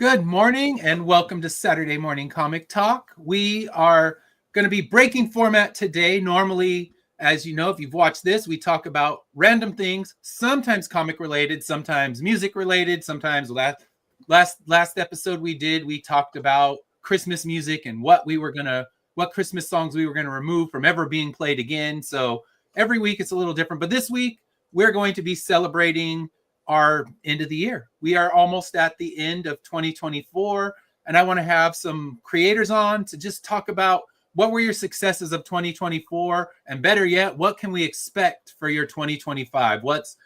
Good morning and welcome to Saturday Morning Comic Talk. We are going to be breaking format today. Normally, as you know, if you've watched this, we talk about random things, sometimes comic related, sometimes music related, sometimes last episode we talked about Christmas music and what Christmas songs we were going to remove from ever being played again. So every week it's a little different, but this week we're going to be celebrating our end of the year. We are almost at the end of 2024, and I want to have some creators on to just talk about what were your successes of 2024, and better yet, what can we expect for your 2025? What's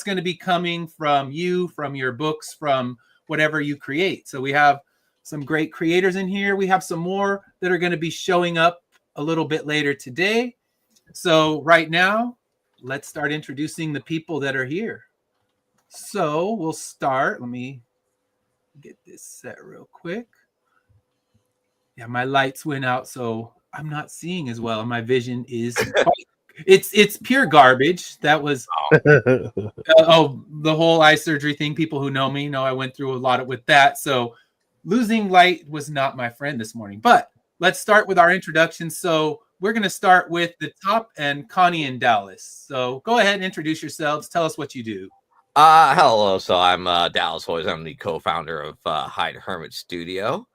going to be coming from you, from your books, from whatever you create. So we have some great creators in here. We have some more that are going to be showing up a little bit later today. So right now, let's start introducing the people that are here. So we'll start. Let me get this set real quick. Yeah, my lights went out, so I'm not seeing as well. My vision is it's pure garbage. That was the whole eye surgery thing. People who know me know I went through a lot with that. So losing light was not my friend this morning. But let's start with our introduction. So we're going to start with the top and Connie and Dallas. So go ahead and introduce yourselves. Tell us what you do. Hello. So I'm Dallas Hoyes. I'm the co-founder of Hyde Hermit Studio.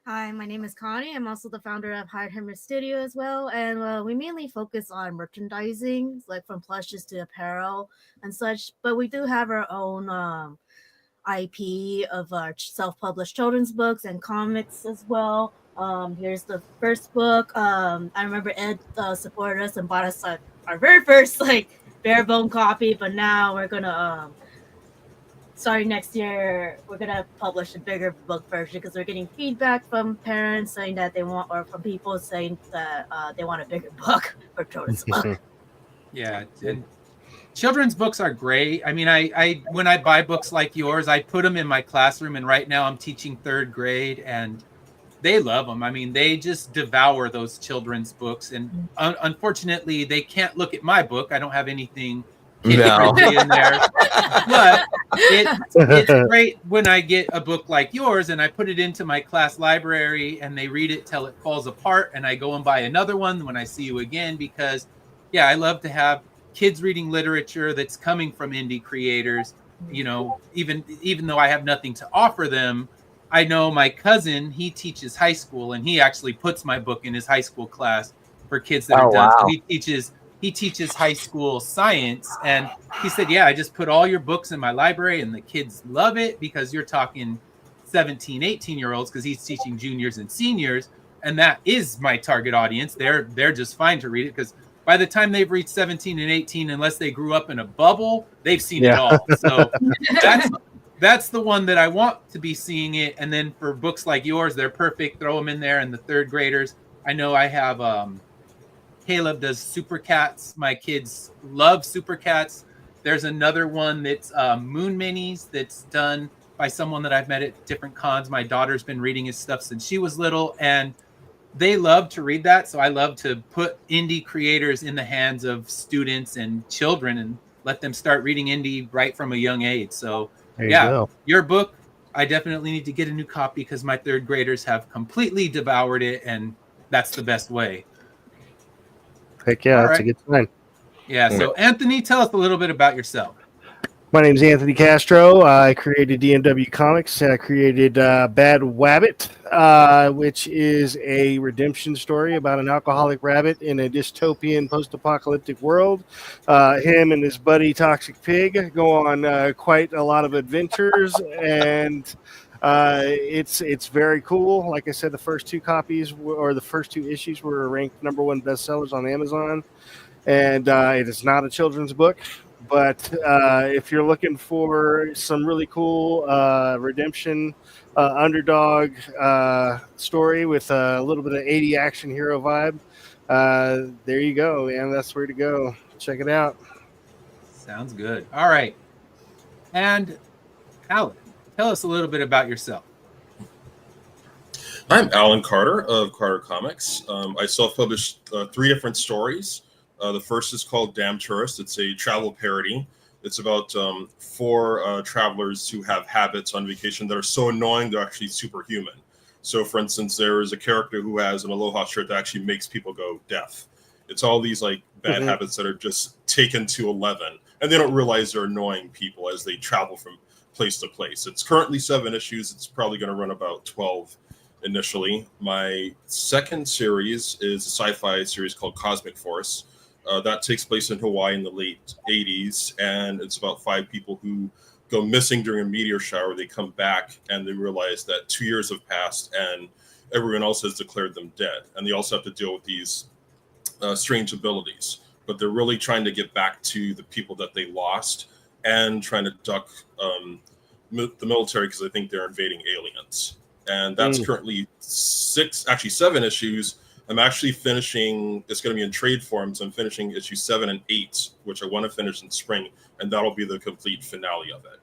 Hi, my name is Connie. I'm also the founder of Hyde Hermit Studio as well. And we mainly focus on merchandising, like from plushes to apparel and such. But we do have our own IP of our self-published children's books and comics as well. Here's the first book. I remember Ed supported us and bought us our very first bare bone copy. But now we're going to... starting next year, we're gonna publish a bigger book version because we're getting feedback from parents saying that they want, or from people saying that they want a bigger book for children's book. Yeah, and children's books are great. I mean, I when I buy books like yours, I put them in my classroom, and right now I'm teaching third grade, and they love them. I mean, they just devour those children's books, and unfortunately, they can't look at my book. I don't have anything kid-friendly in there, but it's great when I get a book like yours and I put it into my class library and they read it till it falls apart, and I go and buy another one when I see you again, because yeah, I love to have kids reading literature that's coming from indie creators. You know, even though I have nothing to offer them, I know my cousin, he teaches high school, and he actually puts my book in his high school class for kids that are done. Wow. So he teaches high school science, and he said, yeah, I just put all your books in my library and the kids love it, because you're talking 17, 18-year-olds, because he's teaching juniors and seniors, and that is my target audience. They're just fine to read it, because by the time they've reached 17 and 18, unless they grew up in a bubble, they've seen it all. So that's the one that I want to be seeing it. And then for books like yours, they're perfect. Throw them in there. And the third graders, I know I have Caleb does Super Cats. My kids love Super Cats. There's another one that's Moon Minis that's done by someone that I've met at different cons. My daughter's been reading his stuff since she was little, and they love to read that. So I love to put indie creators in the hands of students and children and let them start reading indie right from a young age. So your book, I definitely need to get a new copy, because my third graders have completely devoured it, and that's the best way. Heck yeah, that's a good sign. Yeah, so Anthony, tell us a little bit about yourself. My name is Anthony Castro. I created DMW Comics, and I created Bad Wabbit, which is a redemption story about an alcoholic rabbit in a dystopian post-apocalyptic world. Him and his buddy Toxic Pig go on quite a lot of adventures, and it's very cool. Like I said, the first two issues were ranked #1 bestsellers on Amazon, and it is not a children's book. But if you're looking for some really cool redemption underdog story with a little bit of 80 action hero vibe, there you go, man. That's where to go. Check it out. Sounds good. All right. And Alan, tell us a little bit about yourself. I'm Alan Carter of Carter Comics. I self-published 3 different stories. The first is called Damn Tourist. It's a travel parody It's about four travelers who have habits on vacation that are so annoying they're actually superhuman. So, for instance, there is a character who has an aloha shirt that actually makes people go deaf. It's all these like bad habits that are just taken to 11, and they don't realize they're annoying people as they travel from place to place. It's currently 7 issues. It's probably going to run about 12 initially. My second series is a sci-fi series called Cosmic Force. That takes place in Hawaii in the late 80s, and it's about 5 people who go missing during a meteor shower. They come back and they realize that 2 years have passed and everyone else has declared them dead. And they also have to deal with these strange abilities. But they're really trying to get back to the people that they lost and trying to duck the military because I think they're invading aliens. And that's currently 7 issues. I'm actually finishing, it's going to be in trade forms. I'm finishing issue 7 and 8, which I want to finish in spring, and that'll be the complete finale of it.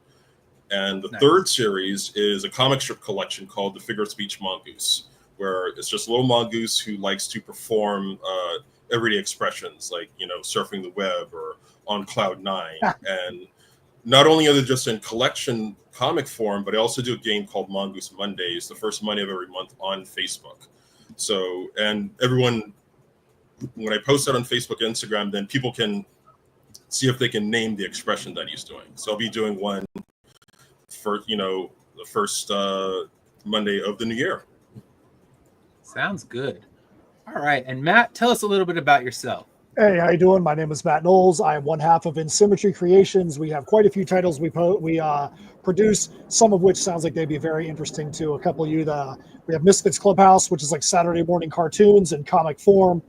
And the third series is a comic strip collection called The Figure of Speech Mongoose, where it's just a little mongoose who likes to perform everyday expressions like, surfing the web or on cloud 9. And not only are they just in collection comic form, but I also do a game called Mongoose Mondays, the first Monday of every month on Facebook. So, and everyone, when I post that on Facebook and Instagram, then people can see if they can name the expression that he's doing. So I'll be doing one for, the first Monday of the new year. Sounds good. All right. And Matt, tell us a little bit about yourself. Hey, how you doing? My name is Matt Knowles. I am one half of InSymmetry Creations. We have quite a few titles we produce, some of which sounds like they'd be very interesting to a couple of you. We have Misfits Clubhouse, which is like Saturday morning cartoons in comic form.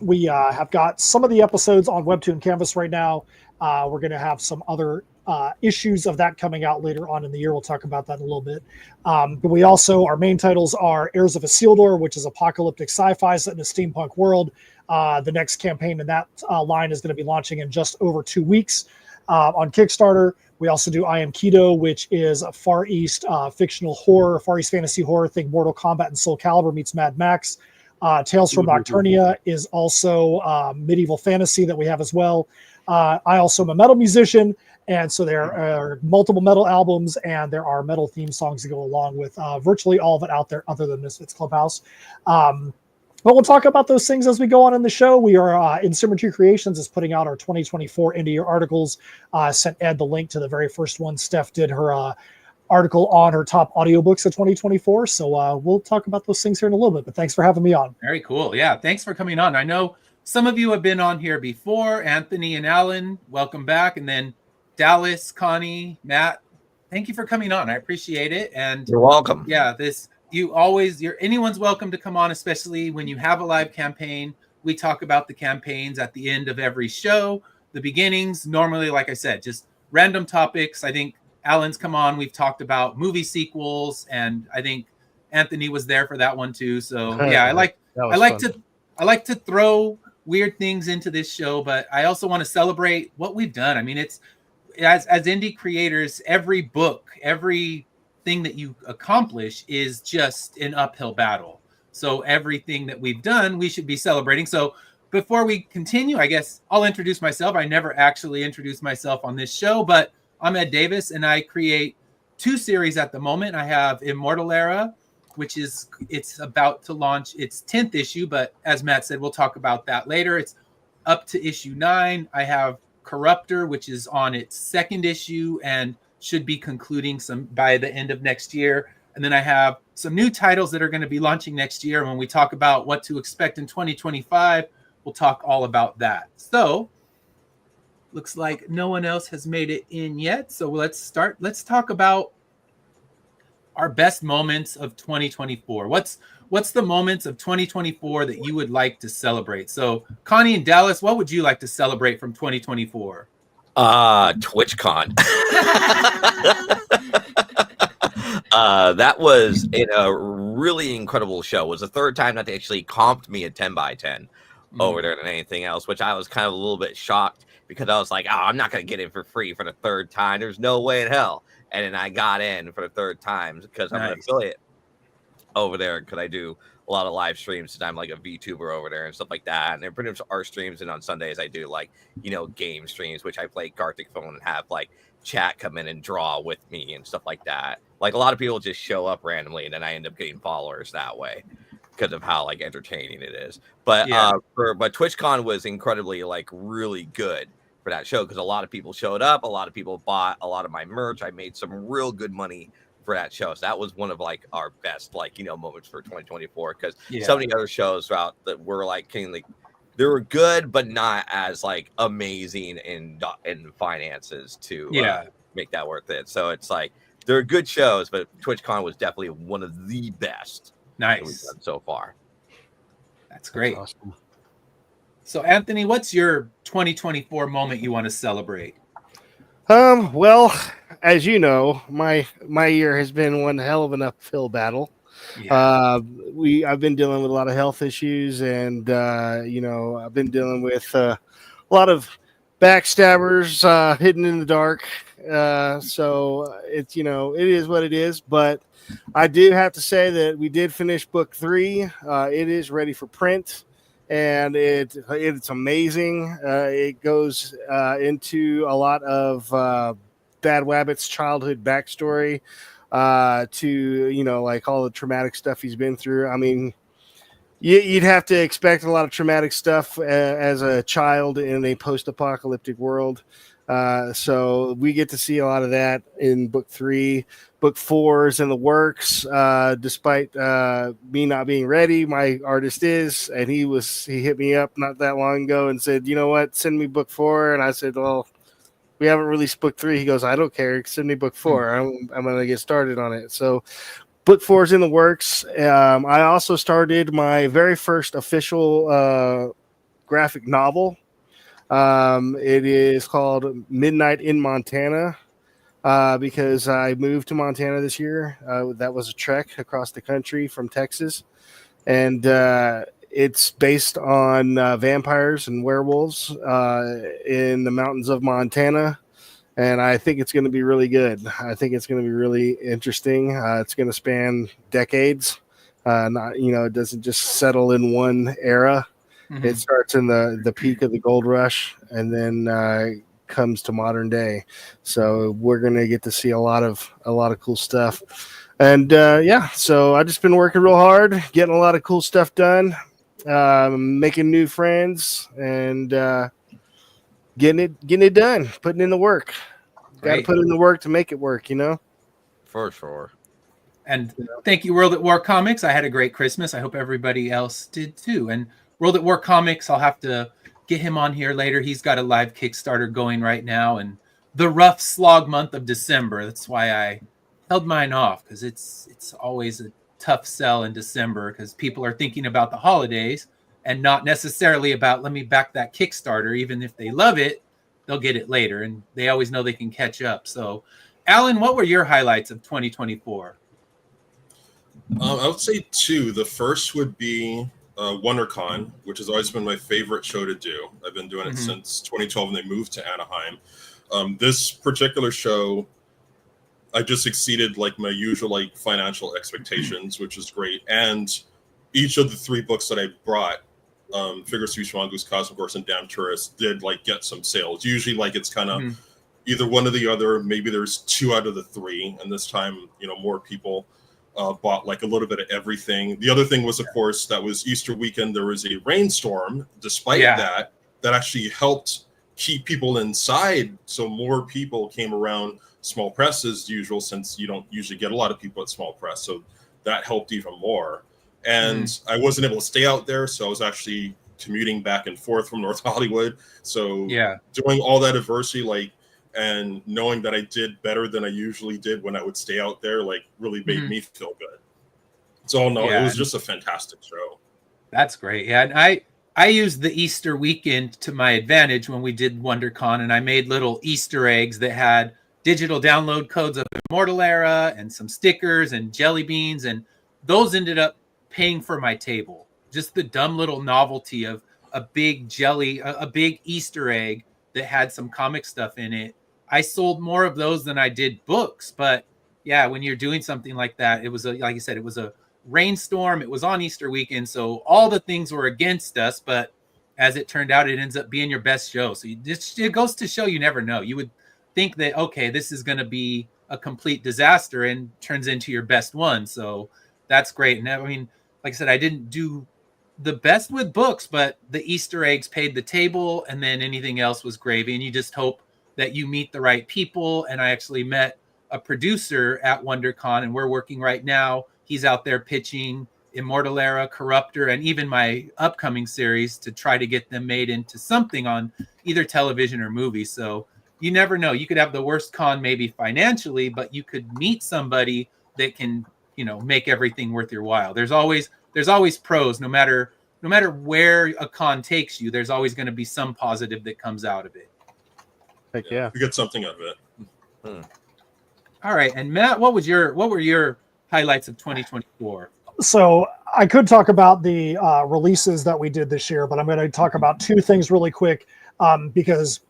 We have got some of the episodes on Webtoon Canvas right now. We're going to have some other issues of that coming out later on in the year. We'll talk about that in a little bit. But we also, our main titles are Heirs of Isildur, which is apocalyptic sci-fi set in a steampunk world. The next campaign in that line is going to be launching in just over 2 weeks on Kickstarter. We also do I Am Keto, which is a Far East fictional horror, Far East fantasy horror. Think Mortal Kombat and Soul Calibur meets Mad Max. Tales from Nocturnia is also medieval fantasy that we have as well. I also am a metal musician, and so there are multiple metal albums, and there are metal theme songs to go along with virtually all of it out there other than Misfits Clubhouse. But we'll talk about those things as we go on in the show. We are InSymmetry Creations is putting out our 2024 end of year articles. Sent Ed the link to the very first one. Steph did her article on her top audiobooks of 2024. So we'll talk about those things here in a little bit. But thanks for having me on. Very cool. Yeah, thanks for coming on. I know some of you have been on here before. Anthony and Alan, welcome back. And then Dallas, Connie, Matt, thank you for coming on. I appreciate it. And you're welcome. Yeah, anyone's welcome to come on, especially when you have a live campaign. We talk about the campaigns at the end of every show, the beginnings, normally, like I said, just random topics. I think Alan's come on. We've talked about movie sequels, and I think Anthony was there for that one too. So yeah, I like to throw weird things into this show, but I also want to celebrate what we've done. I mean, it's as indie creators, every book, every thing that you accomplish is just an uphill battle. So everything that we've done, we should be celebrating. So before we continue, I guess I'll introduce myself. I never actually introduced myself on this show, but I'm Ed Davis, and I create 2 series at the moment. I have Immortal Era, which it's about to launch its 10th issue, but as Matt said, we'll talk about that later. It's up to issue 9. I have Corruptor, which is on its 2nd issue and should be concluding by the end of next year. And then I have some new titles that are going to be launching next year. And when we talk about what to expect in 2025, we'll talk all about that. So looks like no one else has made it in yet. So let's start. Let's talk about our best moments of 2024. What's the moments of 2024 that you would like to celebrate? So Connie and Dallas, what would you like to celebrate from 2024? TwitchCon. That was a really incredible show. It was the 3rd time that they actually comped me a 10x10 over there than anything else, which I was kind of a little bit shocked because I was like, I'm not going to get in for free for the 3rd time. There's no way in hell. And then I got in for the 3rd time because I'm an affiliate. over there because I do a lot of live streams and I'm like a VTuber over there and stuff like that. And they're pretty much art streams. And on Sundays, I do like, game streams, which I play Gartic Phone and have like chat come in and draw with me and stuff like that. Like a lot of people just show up randomly and then I end up getting followers that way because of how like entertaining it is. But but TwitchCon was incredibly like really good for that show because a lot of people showed up, a lot of people bought a lot of my merch. I made some real good money for that show. So that was one of like our best moments for 2024 because so many other shows throughout that were like they were good but not as like amazing in finances to make that worth it. So it's like they're good shows, but TwitchCon was definitely one of the best that we've done so far. That's great. That's awesome. So Anthony, what's your 2024 moment you want to celebrate? Well, as you know, my year has been one hell of an uphill battle. Yeah. I've been dealing with a lot of health issues, and I've been dealing with a lot of backstabbers hidden in the dark. So it's it is what it is. But I do have to say that we did finish book 3. It is ready for print. And it's amazing. It goes into a lot of Bad Wabbit's childhood backstory to like all the traumatic stuff he's been through. I mean, you'd have to expect a lot of traumatic stuff as a child in a post-apocalyptic world. So we get to see a lot of that in book 3. Book 4 is in the works. Despite me not being ready, my artist is, and he hit me up not that long ago and said, "You know what? Send me book 4." And I said, "Well, we haven't released book 3." He goes, "I don't care. Send me book 4. I'm gonna get started on it." So book 4 is in the works. I also started my very first official graphic novel. It is called Midnight in Montana because I moved to Montana this year. That was a trek across the country from Texas. And it's based on vampires and werewolves in the mountains of Montana. And I think it's going to be really good. I think it's going to be really interesting. It's going to span decades. It doesn't just settle in one era. Mm-hmm. It starts in the peak of the gold rush and then comes to modern day. So we're going to get to see a lot of cool stuff. And so I just been working real hard, getting a lot of cool stuff done, making new friends, and getting it done, putting in the work. Got to put in the work to make it work, For sure. And thank you, World at War Comics. I had a great Christmas. I hope everybody else did too. And World at War Comics, I'll have to get him on here later. He's got a live Kickstarter going right now. And the rough slog month of December, that's why I held mine off, because it's always a tough sell in December because people are thinking about the holidays and not necessarily about, let me back that Kickstarter. Even if they love it, they'll get it later, and they always know they can catch up. So, Alan, what were your highlights of 2024? I would say 2. The first would be WonderCon, which has always been my favorite show to do. I've been doing it since 2012 when they moved to Anaheim. This particular show, I just exceeded like my usual like financial expectations, which is great. And each of the 3 books that I brought, Figure Speech Mongoose, Cosmic Horse, and Damn Tourist, did like get some sales. Usually like it's kind of either one or the other. Maybe there's 2 out of the 3, and this time more people bought like a little bit of everything. The other thing was, of course, that was Easter weekend. There was a rainstorm. Despite that actually helped keep people inside, so more people came around Small Press as usual, since you don't usually get a lot of people at Small Press, so that helped even more. And I wasn't able to stay out there, so I was actually commuting back and forth from North Hollywood. So doing all that adversity, and knowing that I did better than I usually did when I would stay out there, really made me feel good. So it was just a fantastic show. That's great. Yeah, and I used the Easter weekend to my advantage when we did WonderCon, and I made little Easter eggs that had digital download codes of Immortal Era and some stickers and jelly beans, and those ended up paying for my table. Just the dumb little novelty of a big Easter egg that had some comic stuff in it. I sold more of those than I did books. But yeah, when you're doing something like that, it was like you said, it was a rainstorm. It was on Easter weekend, so all the things were against us. But as it turned out, it ends up being your best show. So it goes to show you never know. You would think that, okay, this is going to be a complete disaster, and turns into your best one. So that's great. And I mean, like I said, I didn't do the best with books, but the Easter eggs paid the table, and then anything else was gravy. And you just hope that you meet the right people. And I actually met a producer at WonderCon, and we're working right now. He's out there pitching Immortal Era, Corruptor, and even my upcoming series to try to get them made into something on either television or movie. So you never know. You could have the worst con maybe financially, but you could meet somebody that can, make everything worth your while. There's always pros, no matter where a con takes you. There's always going to be some positive that comes out of it. Heck yeah. You get something out of it. All right, and Matt, what were your highlights of 2024? So I could talk about the releases that we did this year, but I'm going to talk about two things really quick because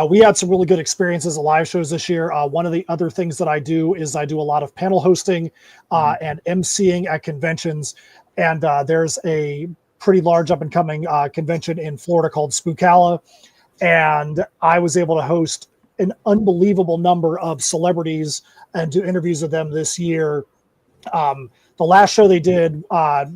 we had some really good experiences at live shows this year. One of the other things that I do is I do a lot of panel hosting and emceeing at conventions. And there's a pretty large up and coming convention in Florida called Spookala. And I was able to host an unbelievable number of celebrities and do interviews with them this year. The last show they did, I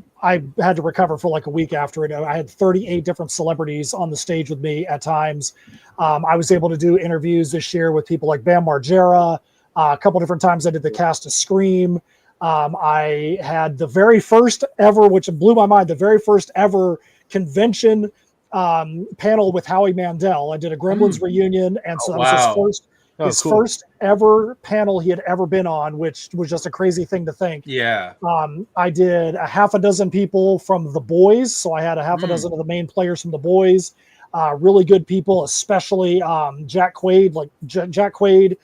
had to recover for like a week after it. I had 38 different celebrities on the stage with me at times. I was able to do interviews this year with people like Bam Margera. A couple different times I did the cast of Scream. I had the very first ever, which blew my mind, the very first ever convention panel with Howie Mandel. I did a Gremlins reunion, and so that was his first ever panel he had ever been on, which was just a crazy thing to think. Yeah. I did a half a dozen people from The Boys, so I had a half a dozen of the main players from The Boys. Really good people, especially Jack Quaid. Jack Quaid,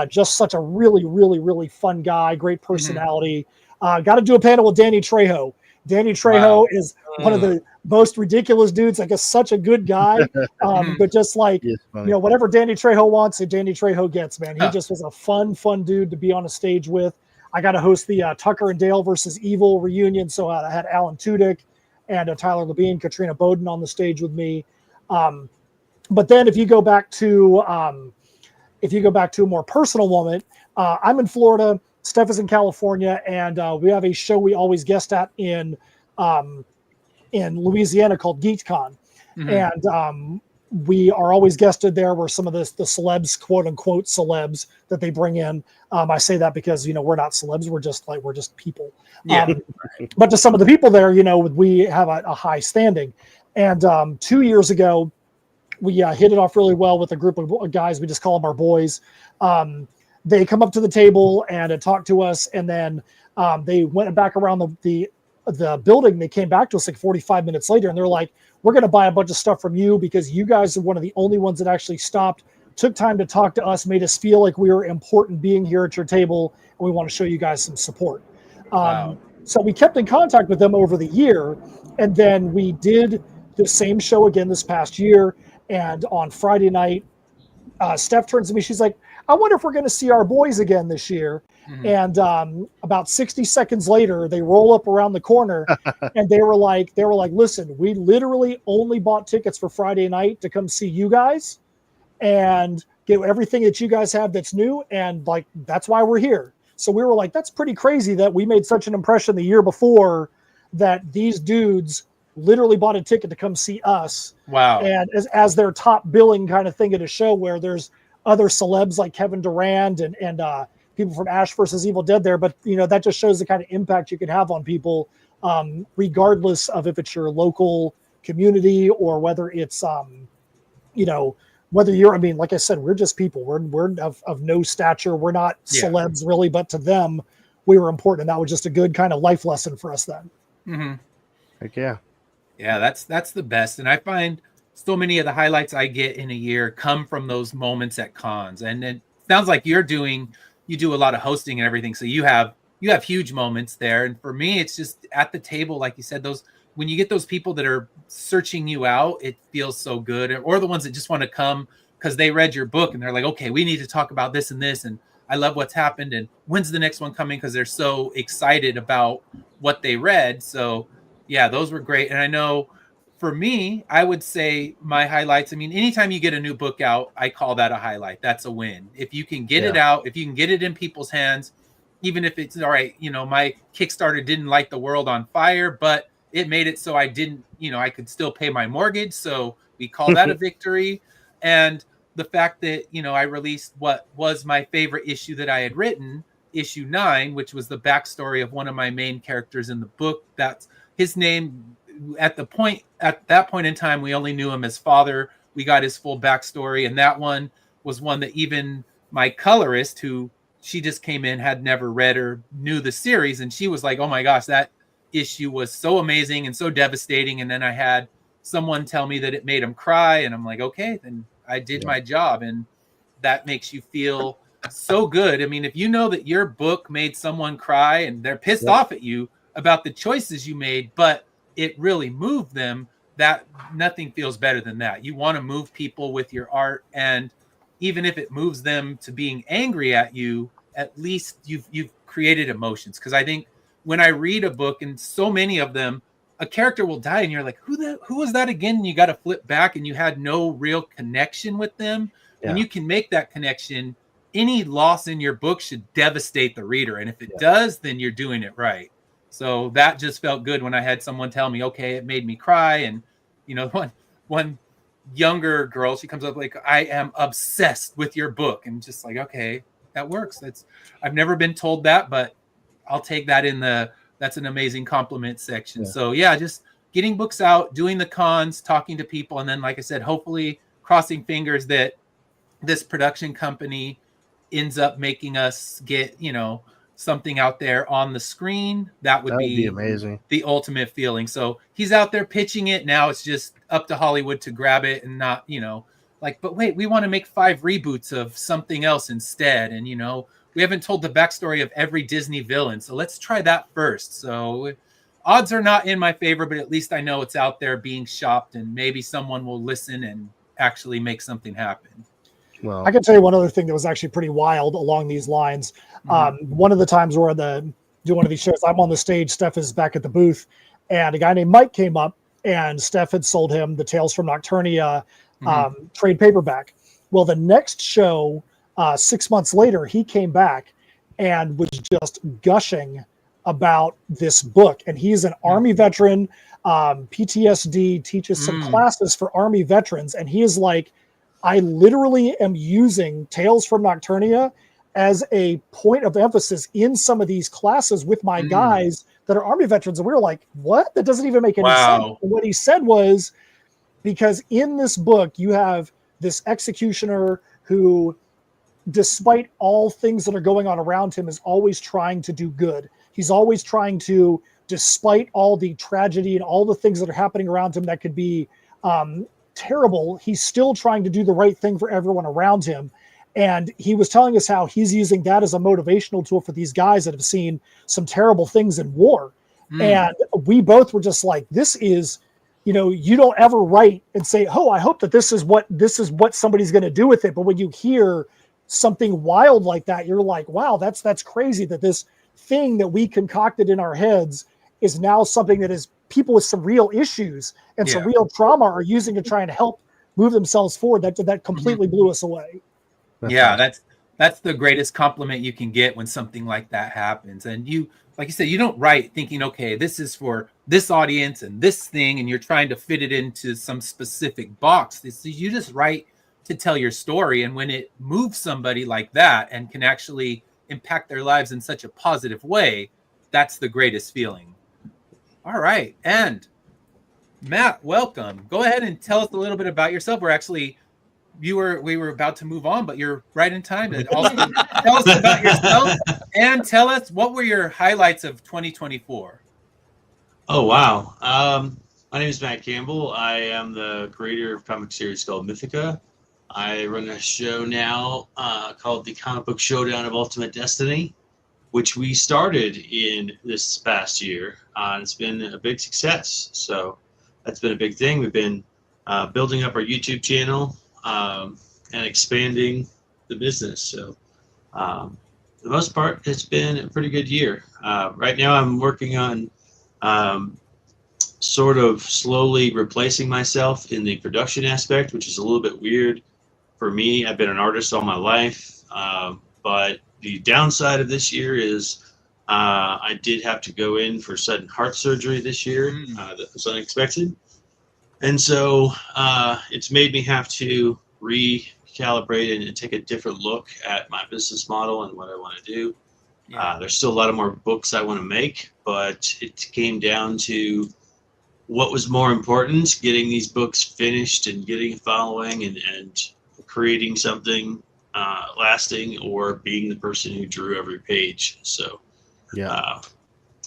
just such a really, really, really fun guy, great personality. Got to do a panel with Danny Trejo. Danny Trejo is one of the most ridiculous dudes, like such a good guy. But just like, whatever Danny Trejo wants, Danny Trejo gets, man. He just was a fun dude to be on a stage with. I got to host the Tucker and Dale versus Evil reunion. So I had Alan Tudyk and Tyler Labine, Katrina Bowden on the stage with me. But then if you go back to a more personal moment, I'm in Florida, Steph is in California, and we have a show we always guest at in Louisiana called GeekCon. And we are always guested there where some of the celebs, quote unquote celebs that they bring in. I say that because, we're not celebs. We're just people. Yeah. But to some of the people there, we have a high standing. And 2 years ago, we hit it off really well with a group of guys. We just call them our boys. They come up to the table and talk to us. And then they went back around the building. They came back to us like 45 minutes later. And they're like, we're going to buy a bunch of stuff from you because you guys are one of the only ones that actually stopped, took time to talk to us, made us feel like we were important being here at your table. And we want to show you guys some support. Wow. So we kept in contact with them over the year. And then we did the same show again this past year. And on Friday night, Steph turns to me. She's like, I wonder if we're going to see our boys again this year. And about 60 seconds later, they roll up around the corner and they were like, listen, we literally only bought tickets for Friday night to come see you guys and get everything that you guys have that's new. And like, that's why we're here. So we were like, that's pretty crazy that we made such an impression the year before that these dudes literally bought a ticket to come see us. Wow. And as their top billing kind of thing at a show where there's other celebs like Kevin Durant and people from Ash versus Evil Dead there. But, that just shows the kind of impact you can have on people, regardless of if it's your local community or whether it's, whether you're, like I said, we're just people. We're of no stature. We're not celebs really, but to them, we were important. And that was just a good kind of life lesson for us then. Heck yeah. Yeah, that's the best. And I find so many of the highlights I get in a year come from those moments at cons. And it sounds like you do a lot of hosting and everything. So you have huge moments there. And for me, it's just at the table, like you said, when you get those people that are searching you out, it feels so good. Or the ones that just want to come because they read your book and they're like, okay, we need to talk about this and this. And I love what's happened, and when's the next one coming, because they're so excited about what they read. So yeah, those were great. And I know for me, I would say my highlights, I mean, anytime you get a new book out, I call that a highlight. That's a win. If you can get it out, if you can get it in people's hands, even if it's all right, my Kickstarter didn't light the world on fire, but it made it so I didn't, I could still pay my mortgage. So we call that a victory. And the fact that, I released what was my favorite issue that I had written, issue 9, which was the backstory of one of my main characters in the book. That's his name. At that point in time, we only knew him as Father. We got his full backstory, and that one was one that even my colorist, who she just came in, had never read or knew the series, and she was like, oh my gosh, that issue was so amazing and so devastating. And then I had someone tell me that it made him cry, and I'm like, okay, then I did my job. And that makes you feel so good. I mean, if you know that your book made someone cry and they're pissed off at you about the choices you made, but it really moved them, that nothing feels better than that. You want to move people with your art, and even if it moves them to being angry at you, at least you've created emotions. Because I think when I read a book, and so many of them, a character will die and you're like, who was that again? And you got to flip back, and you had no real connection with them. When you can make that connection, any loss in your book should devastate the reader. And if it does, then you're doing it right. So that just felt good when I had someone tell me, okay, it made me cry. And, one younger girl, she comes up like, I am obsessed with your book. And just like, okay, that works. I've never been told that, but I'll take that that's an amazing compliment section. So yeah, just getting books out, doing the cons, talking to people. And then, like I said, hopefully crossing fingers that this production company ends up making us get, something out there on the screen. That would be amazing. The ultimate feeling. So he's out there pitching it. Now it's just up to Hollywood to grab it, and not, but wait, we want to make 5 reboots of something else instead. And, we haven't told the backstory of every Disney villain, so let's try that first. So odds are not in my favor, but at least I know it's out there being shopped, and maybe someone will listen and actually make something happen. Well, I can tell you one other thing that was actually pretty wild along these lines. One of the times we're do one of these shows, I'm on the stage, Steph is back at the booth, and a guy named Mike came up, and Steph had sold him the Tales from Nocturnia trade paperback. Well, the next show, 6 months later, he came back and was just gushing about this book. And he's an Army veteran, PTSD, teaches some classes for Army veterans. And he is like, I literally am using Tales from Nocturnia as a point of emphasis in some of these classes with my guys that are Army veterans. And we were like, what? That doesn't even make any sense. And what he said was, because in this book, you have this executioner who, despite all things that are going on around him, is always trying to do good. He's always trying to, despite all the tragedy and all the things that are happening around him that could be terrible, he's still trying to do the right thing for everyone around him. And he was telling us how he's using that as a motivational tool for these guys that have seen some terrible things in war. And we both were just like, this is, you don't ever write and say, oh, I hope that this is what somebody's going to do with it. But when you hear something wild like that, you're like, wow, that's crazy that this thing that we concocted in our heads is now something that is people with some real issues and some real trauma are using to try and help move themselves forward. That completely blew us away. That's the greatest compliment you can get when something like that happens. And you, like you said, you don't write thinking, okay, this is for this audience and this thing, and you're trying to fit it into some specific box. You just write to tell your story. And when it moves somebody like that and can actually impact their lives in such a positive way, that's the greatest feeling. All right. And Matt, welcome. Go ahead and tell us a little bit about yourself. We were about to move on, but you're right in time to also tell us about yourself and tell us what were your highlights of 2024. Oh, wow. My name is Matt Campbell. I am the creator of a comic series called Mythica. I run a show now called the Comic Book Showdown of Ultimate Destiny, which we started in this past year. It's been a big success. So that's been a big thing. We've been building up our YouTube channel and expanding the business. So For the most part, it's been a pretty good year. Right now, I'm working on um, sort of slowly replacing myself in the production aspect, which is a little bit weird for me. I've been an artist all my life, but the downside of this year is I did have to go in for sudden heart surgery this year. That was unexpected. And so it's made me have to recalibrate and take a different look at my business model and what I want to do. There's still a lot of more books I want to make, but it came down to what was more important, getting these books finished and getting a following and creating something lasting, or being the person who drew every page. So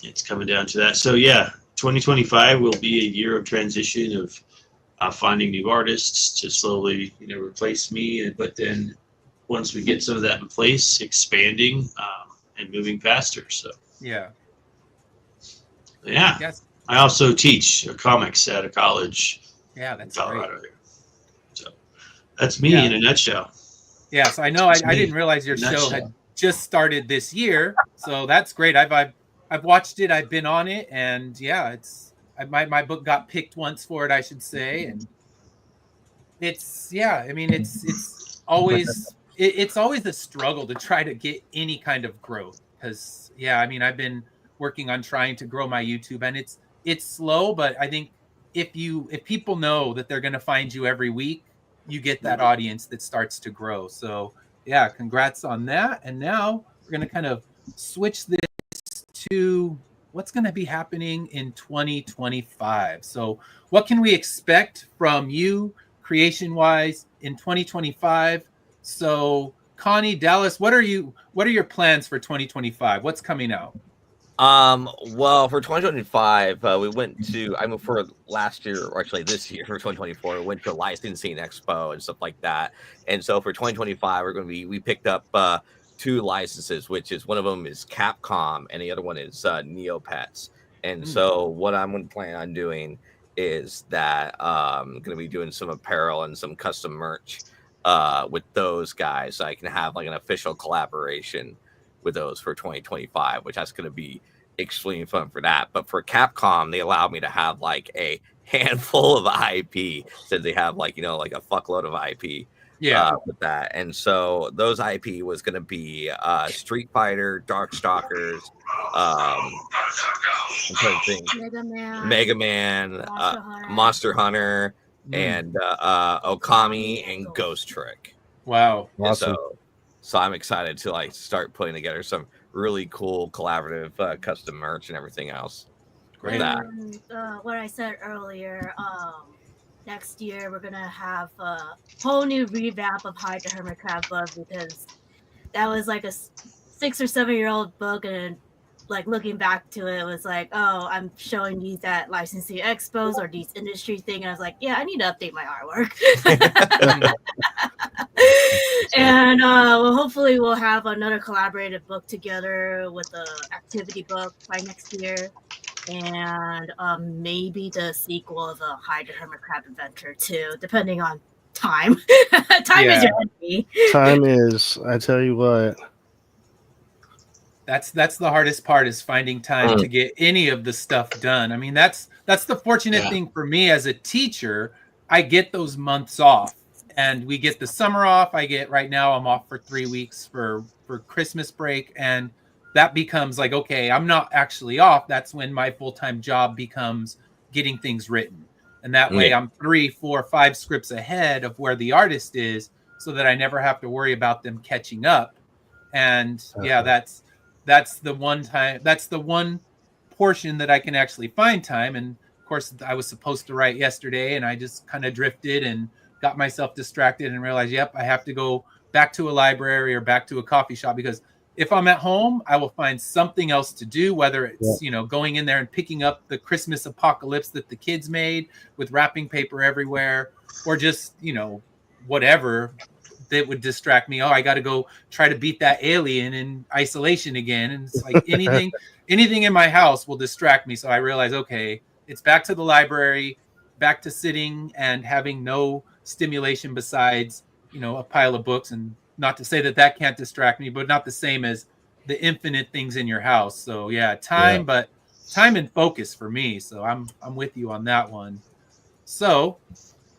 it's coming down to that. So yeah, 2025 will be a year of transition, of finding new artists to slowly, replace me. But then once we get some of that in place, expanding and moving faster. So yeah. Yes. I also teach comics at a college. Yeah, that's in Colorado. great. So that's me in a nutshell. Yeah, so I know I didn't realize your show had just started this year, so that's great. I've watched it, I've been on it, and yeah, my book got picked once for it, I should say, and it's it's always a struggle to try to get any kind of growth, because I've been working on trying to grow my YouTube, and it's slow, but I think if people know that they're going to find you every week, you get that audience that starts to grow. So yeah, congrats on that. And now we're going to kind of switch this to what's going to be happening in 2025. So what can we expect from you creation wise in 2025? So Connie, Dallas, what are your plans for 2025? What's coming out? Well, for 2025, we went to, for last year, or actually this year, for 2024, we went to a licensing expo and stuff like that. And so for 2025, we picked up 2 licenses, which is, one of them is Capcom and the other one is Neopets. And so what I'm going to plan on doing is that I'm going to be doing some apparel and some custom merch with those guys, so I can have like an official collaboration with those for 2025, which that's going to be extremely fun for that. But for Capcom, they allowed me to have like a handful of IP, since they have like a fuckload of IP with that. And so those IP was going to be Street Fighter, Darkstalkers, I'm trying to think, Mega Man, Monster Hunter, and Okami and Ghost Trick. Wow, awesome. So I'm excited to start putting together some really cool collaborative custom merch and everything else. Great. And what I said earlier, next year we're gonna have a whole new revamp of Hide the Hermit Crab book, because that was like a 6 or 7-year-old book, and like looking back to it, was like, oh, I'm showing these at licensing expos or these industry thing, and I was like, yeah, I need to update my artwork. And hopefully we'll have another collaborative book together with the activity book by next year, and maybe the sequel of the Hide the Hermit Crab adventure too, depending on time. Time is your enemy. Time is, I tell you what. That's the hardest part, is finding time to get any of the stuff done. I mean, that's the fortunate thing for me as a teacher. I get those months off, and we get the summer off. Right now I'm off for 3 weeks for Christmas break, and that becomes like, okay, I'm not actually off. That's when my full-time job becomes getting things written. And that way I'm 3, 4, 5 scripts ahead of where the artist is, so that I never have to worry about them catching up. And that's the one portion that I can actually find time. And of course, I was supposed to write yesterday, and I just kind of drifted and got myself distracted and realized, yep, I have to go back to a library or back to a coffee shop, because if I'm at home, I will find something else to do, whether it's, going in there and picking up the Christmas apocalypse that the kids made with wrapping paper everywhere, or just, whatever that would distract me. Oh, I got to go try to beat that alien in isolation again. And it's like anything in my house will distract me. So I realize, okay, it's back to the library, back to sitting and having no stimulation besides, a pile of books. And not to say that can't distract me, but not the same as the infinite things in your house. So yeah, time, but time and focus for me. So I'm with you on that one. So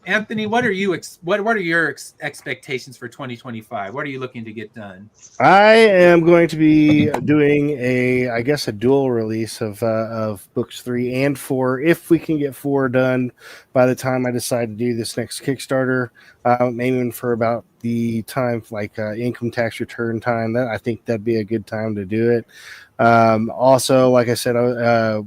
Anthony, what are your expectations for 2025? What are you looking to get done? I am going to be doing I guess, a dual release of books 3 and 4, if we can get 4 done by the time I decide to do this next Kickstarter. I'm aiming for about the time, like income tax return time. That I think that'd be a good time to do it. Also, like I said,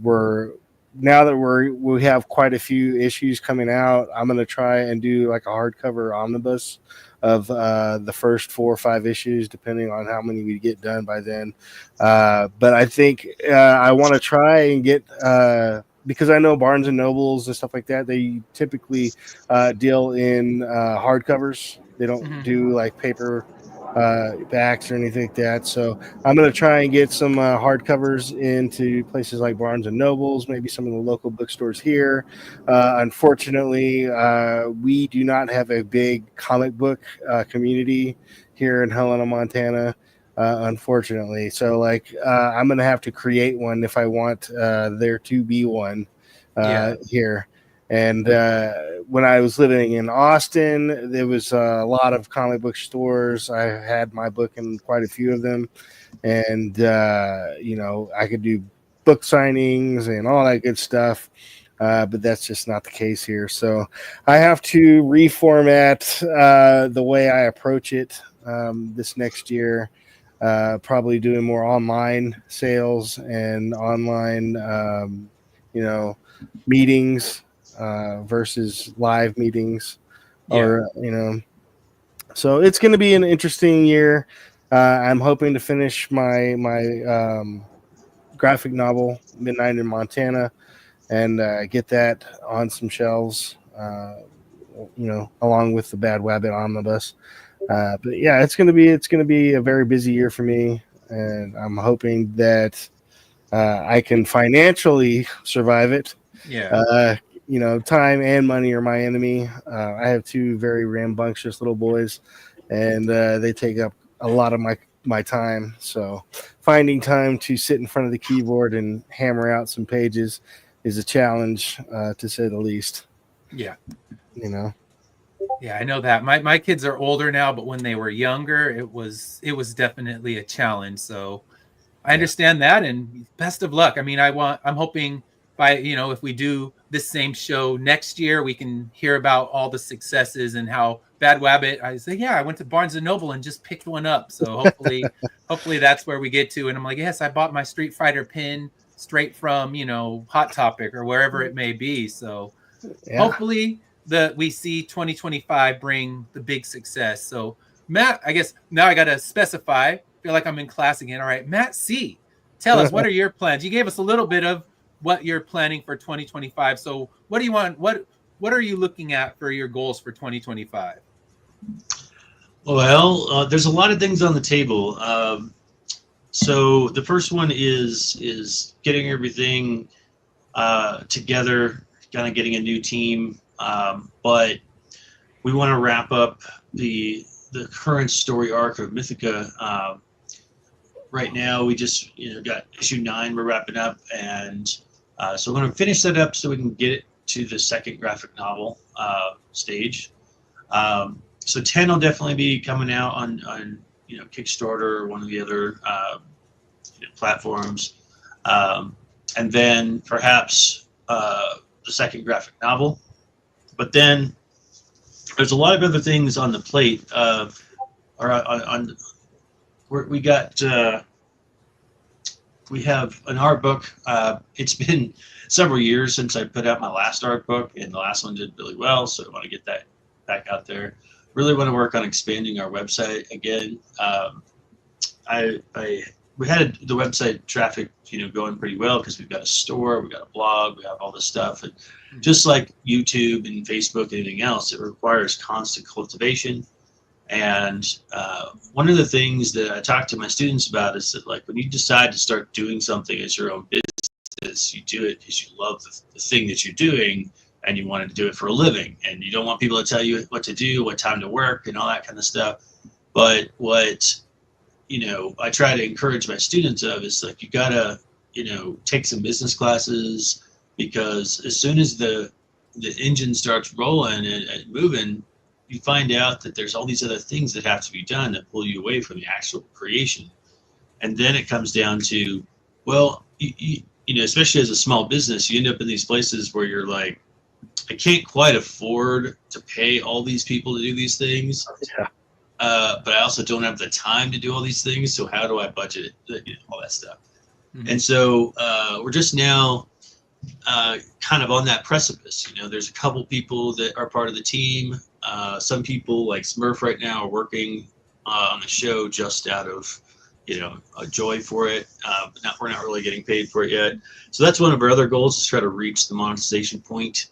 we're now that we have quite a few issues coming out. I'm going to try and do like a hardcover omnibus of the first 4 or 5 issues, depending on how many we get done by then. But I think I want to try and get, because I know Barnes and Nobles and stuff like that, they typically deal in hardcovers. They don't do like paper backs or anything like that. So I'm going to try and get some hardcovers into places like Barnes and Nobles, maybe some of the local bookstores here. Unfortunately, we do not have a big comic book community here in Helena, Montana. Unfortunately, so like I'm going to have to create one if I want there to be one here. And when I was living in Austin, there was a lot of comic book stores. I had my book in quite a few of them. And, I could do book signings and all that good stuff. But that's just not the case here. So I have to reformat the way I approach it this next year. Probably doing more online sales and online, meetings. Versus live meetings, or so it's going to be an interesting year. I'm hoping to finish my graphic novel Midnight in Montana and get that on some shelves, along with the Bad Wabbit omnibus. But yeah, it's going to be a very busy year for me, and I'm hoping that I can financially survive it. Time and money are my enemy. I have 2 very rambunctious little boys, and they take up a lot of my time. So finding time to sit in front of the keyboard and hammer out some pages is a challenge, to say the least. Yeah. Yeah, I know that. My kids are older now, but when they were younger, it was definitely a challenge. So I understand that, and best of luck. I mean, I'm hoping by, if we do this same show next year, we can hear about all the successes and how Bad Wabbit. I say, I went to Barnes and Noble and just picked one up. So hopefully that's where we get to. And I'm like, yes, I bought my Street Fighter pin straight from, Hot Topic or wherever it may be. So hopefully we see 2025 bring the big success. So Matt, I guess now I got to specify. Feel like I'm in class again. All right, Matt C, tell us, what are your plans? You gave us a little bit of what you're planning for 2025. So what do you want? What are you looking at for your goals for 2025? Well, there's a lot of things on the table. So the first one is getting everything together, kind of getting a new team. But we want to wrap up the current story arc of Mythica. Right now, we just got issue 9 we're wrapping up, and so we're going to finish that up so we can get it to the second graphic novel stage. So 10 will definitely be coming out on Kickstarter or one of the other platforms, and then perhaps the second graphic novel. But then there's a lot of other things on the plate. We have an art book. It's been several years since I put out my last art book, and the last one did really well, so I want to get that back out there. Really want to work on expanding our website again. We had the website traffic, going pretty well because we've got a store, we've got a blog, we have all this stuff. And just like YouTube and Facebook and anything else, it requires constant cultivation. And one of the things that I talk to my students about is that, like, when you decide to start doing something as your own business, you do it because you love the thing that you're doing, and you want to do it for a living, and you don't want people to tell you what to do, what time to work, and all that kind of stuff. But what, I try to encourage my students of is like, you gotta, take some business classes, because as soon as the engine starts rolling and moving, you find out that there's all these other things that have to be done that pull you away from the actual creation. And then it comes down to, well, especially as a small business, you end up in these places where you're like, I can't quite afford to pay all these people to do these things. Yeah. But I also don't have the time to do all these things. So how do I budget it? All that stuff. Mhm. And so we're just now kind of on that precipice. There's a couple people that are part of the team. Some people like Smurf right now are working on the show just out of, a joy for it. But we're not really getting paid for it yet. So that's one of our other goals, is try to reach the monetization point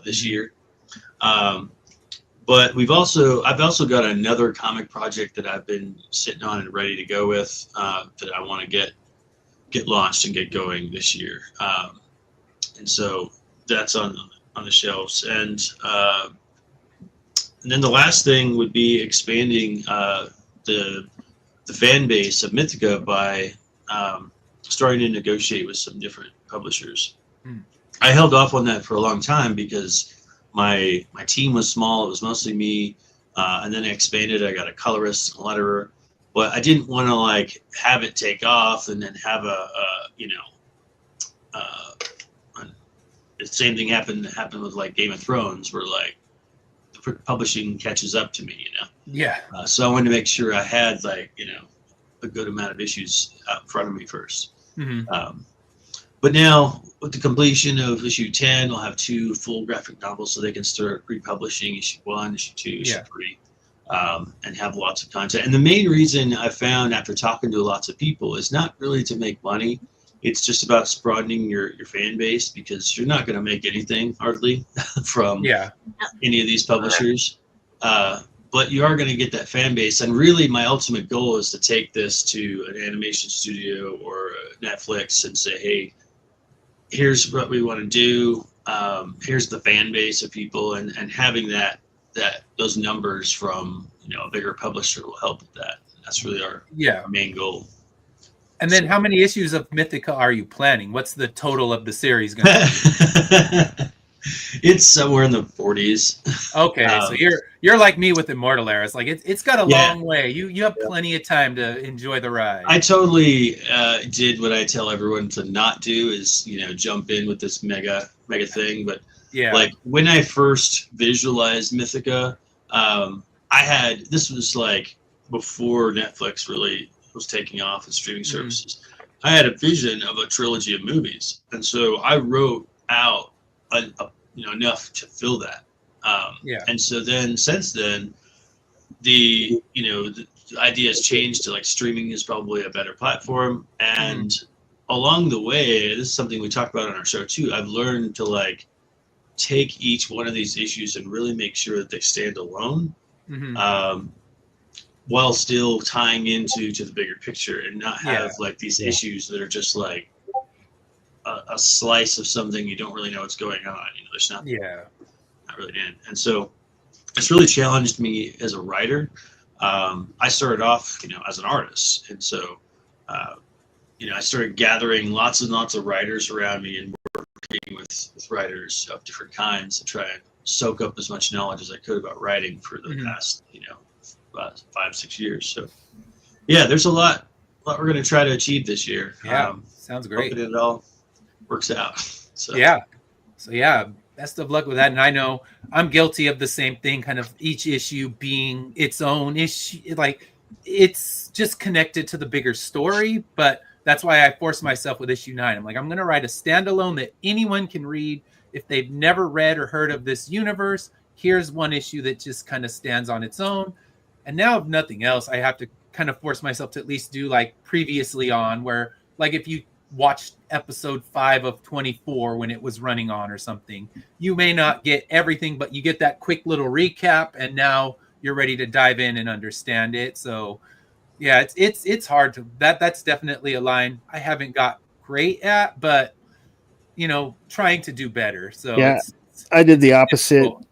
this year. But I've also got another comic project that I've been sitting on and ready to go with, that I want to get launched and get going this year. And so that's on the shelves. And then the last thing would be expanding the fan base of Mythica by starting to negotiate with some different publishers. Hmm. I held off on that for a long time because my team was small. It was mostly me, and then I expanded. I got a colorist, a letterer, but I didn't want to like have it take off and then have the same thing happened with like Game of Thrones, where like the publishing catches up to me, Yeah. So I wanted to make sure I had like a good amount of issues out in front of me first. Mhm. But now with the completion of issue 10, I'll have 2 full graphic novels, so they can start republishing issue 1, issue 2, issue 3, and have lots of content. And the main reason I found after talking to lots of people is not really to make money. It's just about broadening your fan base, because you're not going to make anything hardly from Yeah. any of these publishers. But you are going to get that fan base. And really my ultimate goal is to take this to an animation studio or Netflix and say, hey, here's what we want to do. Here's the fan base of people, and having those numbers from a bigger publisher will help with that. That's really our main goal. And then how many issues of Mythica are you planning? What's the total of the series going to be? It's somewhere in the 40s. Okay, so you're like me with Immortal Era. It's like it's got a long way. You have plenty of time to enjoy the ride. I totally did what I tell everyone to not do, is jump in with this mega thing. But like when I first visualized Mythica, this was like before Netflix really was taking off and streaming services. I had a vision of a trilogy of movies, and so I wrote out enough to fill that. And so then since then, the idea has changed to like streaming is probably a better platform. And along the way, this is something we talked about on our show too, I've learned to like take each one of these issues and really make sure that they stand alone, while still tying into the bigger picture, and not have like these issues that are just like a slice of something you don't really know what's going on. There's not really in. And so it's really challenged me as a writer. I started off, as an artist, and so I started gathering lots and lots of writers around me and working with writers of different kinds to try and soak up as much knowledge as I could about writing for the past, about 5-6 years. So there's a lot we're going to try to achieve this year. Sounds great. Hoping it all works out. So best of luck with that. And I know I'm guilty of the same thing, kind of each issue being its own issue. Like it's just connected to the bigger story, but that's why I force myself with issue 9. I'm like, I'm going to write a standalone that anyone can read. If they've never read or heard of this universe, here's one issue that just kind of stands on its own. And now, if nothing else, I have to kind of force myself to at least do like previously on, where like if you watched episode 5 of 24 when it was running on or something, you may not get everything, but you get that quick little recap, and now you're ready to dive in and understand it. So it's hard to that's definitely a line I haven't got great at, but trying to do better. So I did the opposite. Cool.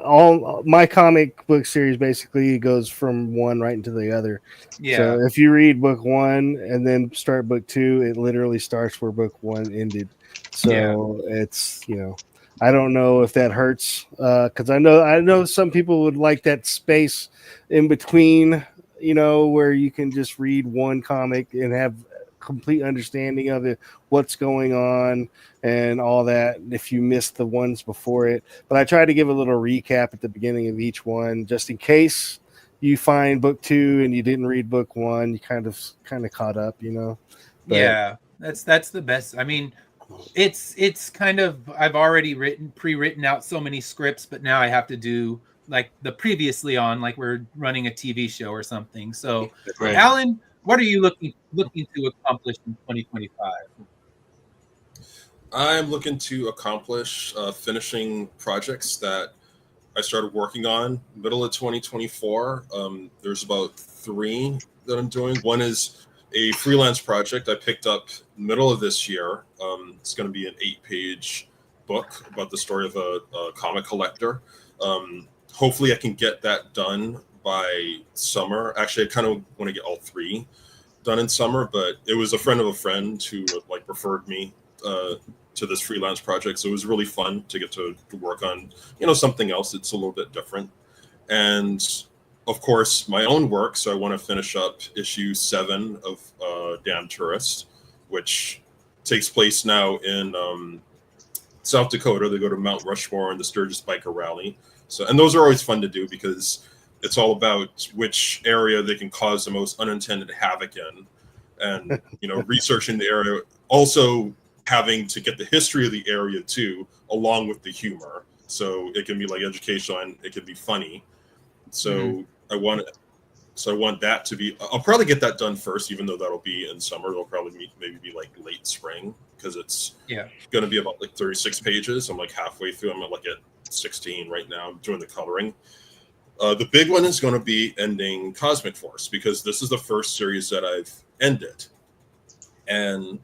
All my comic book series basically goes from one right into the other. Yeah. So if you read book one and then start book two, it literally starts where book one ended. So it's I don't know if that hurts because I know some people would like that space in between, where you can just read one comic and have complete understanding of it, what's going on and all that if you missed the ones before it. But I try to give a little recap at the beginning of each one just in case you find book two and you didn't read book one, you kind of caught up, But, yeah, that's the best. I mean, it's kind of, I've already pre-written out so many scripts, but now I have to do like the previously on, like we're running a TV show or something. So Right. Alan, what are you looking to accomplish in 2025? I'm looking to accomplish finishing projects that I started working on middle of 2024. There's about 3 that I'm doing. One is a freelance project I picked up middle of this year. It's going to be an 8-page book about the story of a comic collector. Hopefully I can get that done by summer. Actually, I kind of want to get all 3 done in summer, but it was a friend of a friend who referred me to this freelance project. So it was really fun to get to work on, something else that's a little bit different. And of course, my own work. So I want to finish up issue 7 of Damn Tourist, which takes place now in South Dakota. They go to Mount Rushmore and the Sturgis Biker Rally. So, and those are always fun to do because it's all about which area they can cause the most unintended havoc in, and researching the area, also having to get the history of the area too, along with the humor. So it can be like educational and it can be funny. So I want that to be. I'll probably get that done first, even though that'll be in summer. It'll probably maybe be like late spring because it's going to be about 36 pages. I'm halfway through. I'm at 16 right now. I'm doing the coloring. The big one is going to be ending Cosmic Force because this is the first series that I've ended, and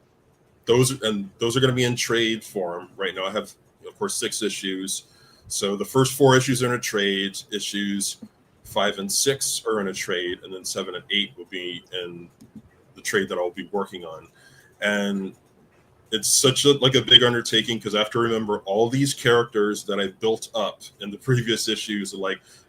those are going to be in trade form right now. I have, of course, 6 issues, so the first 4 issues are in a trade. Issues 5 and 6 are in a trade, and then 7 and 8 will be in the trade that I'll be working on, and it's such a big undertaking because I have to remember all these characters that I built up in the previous issues.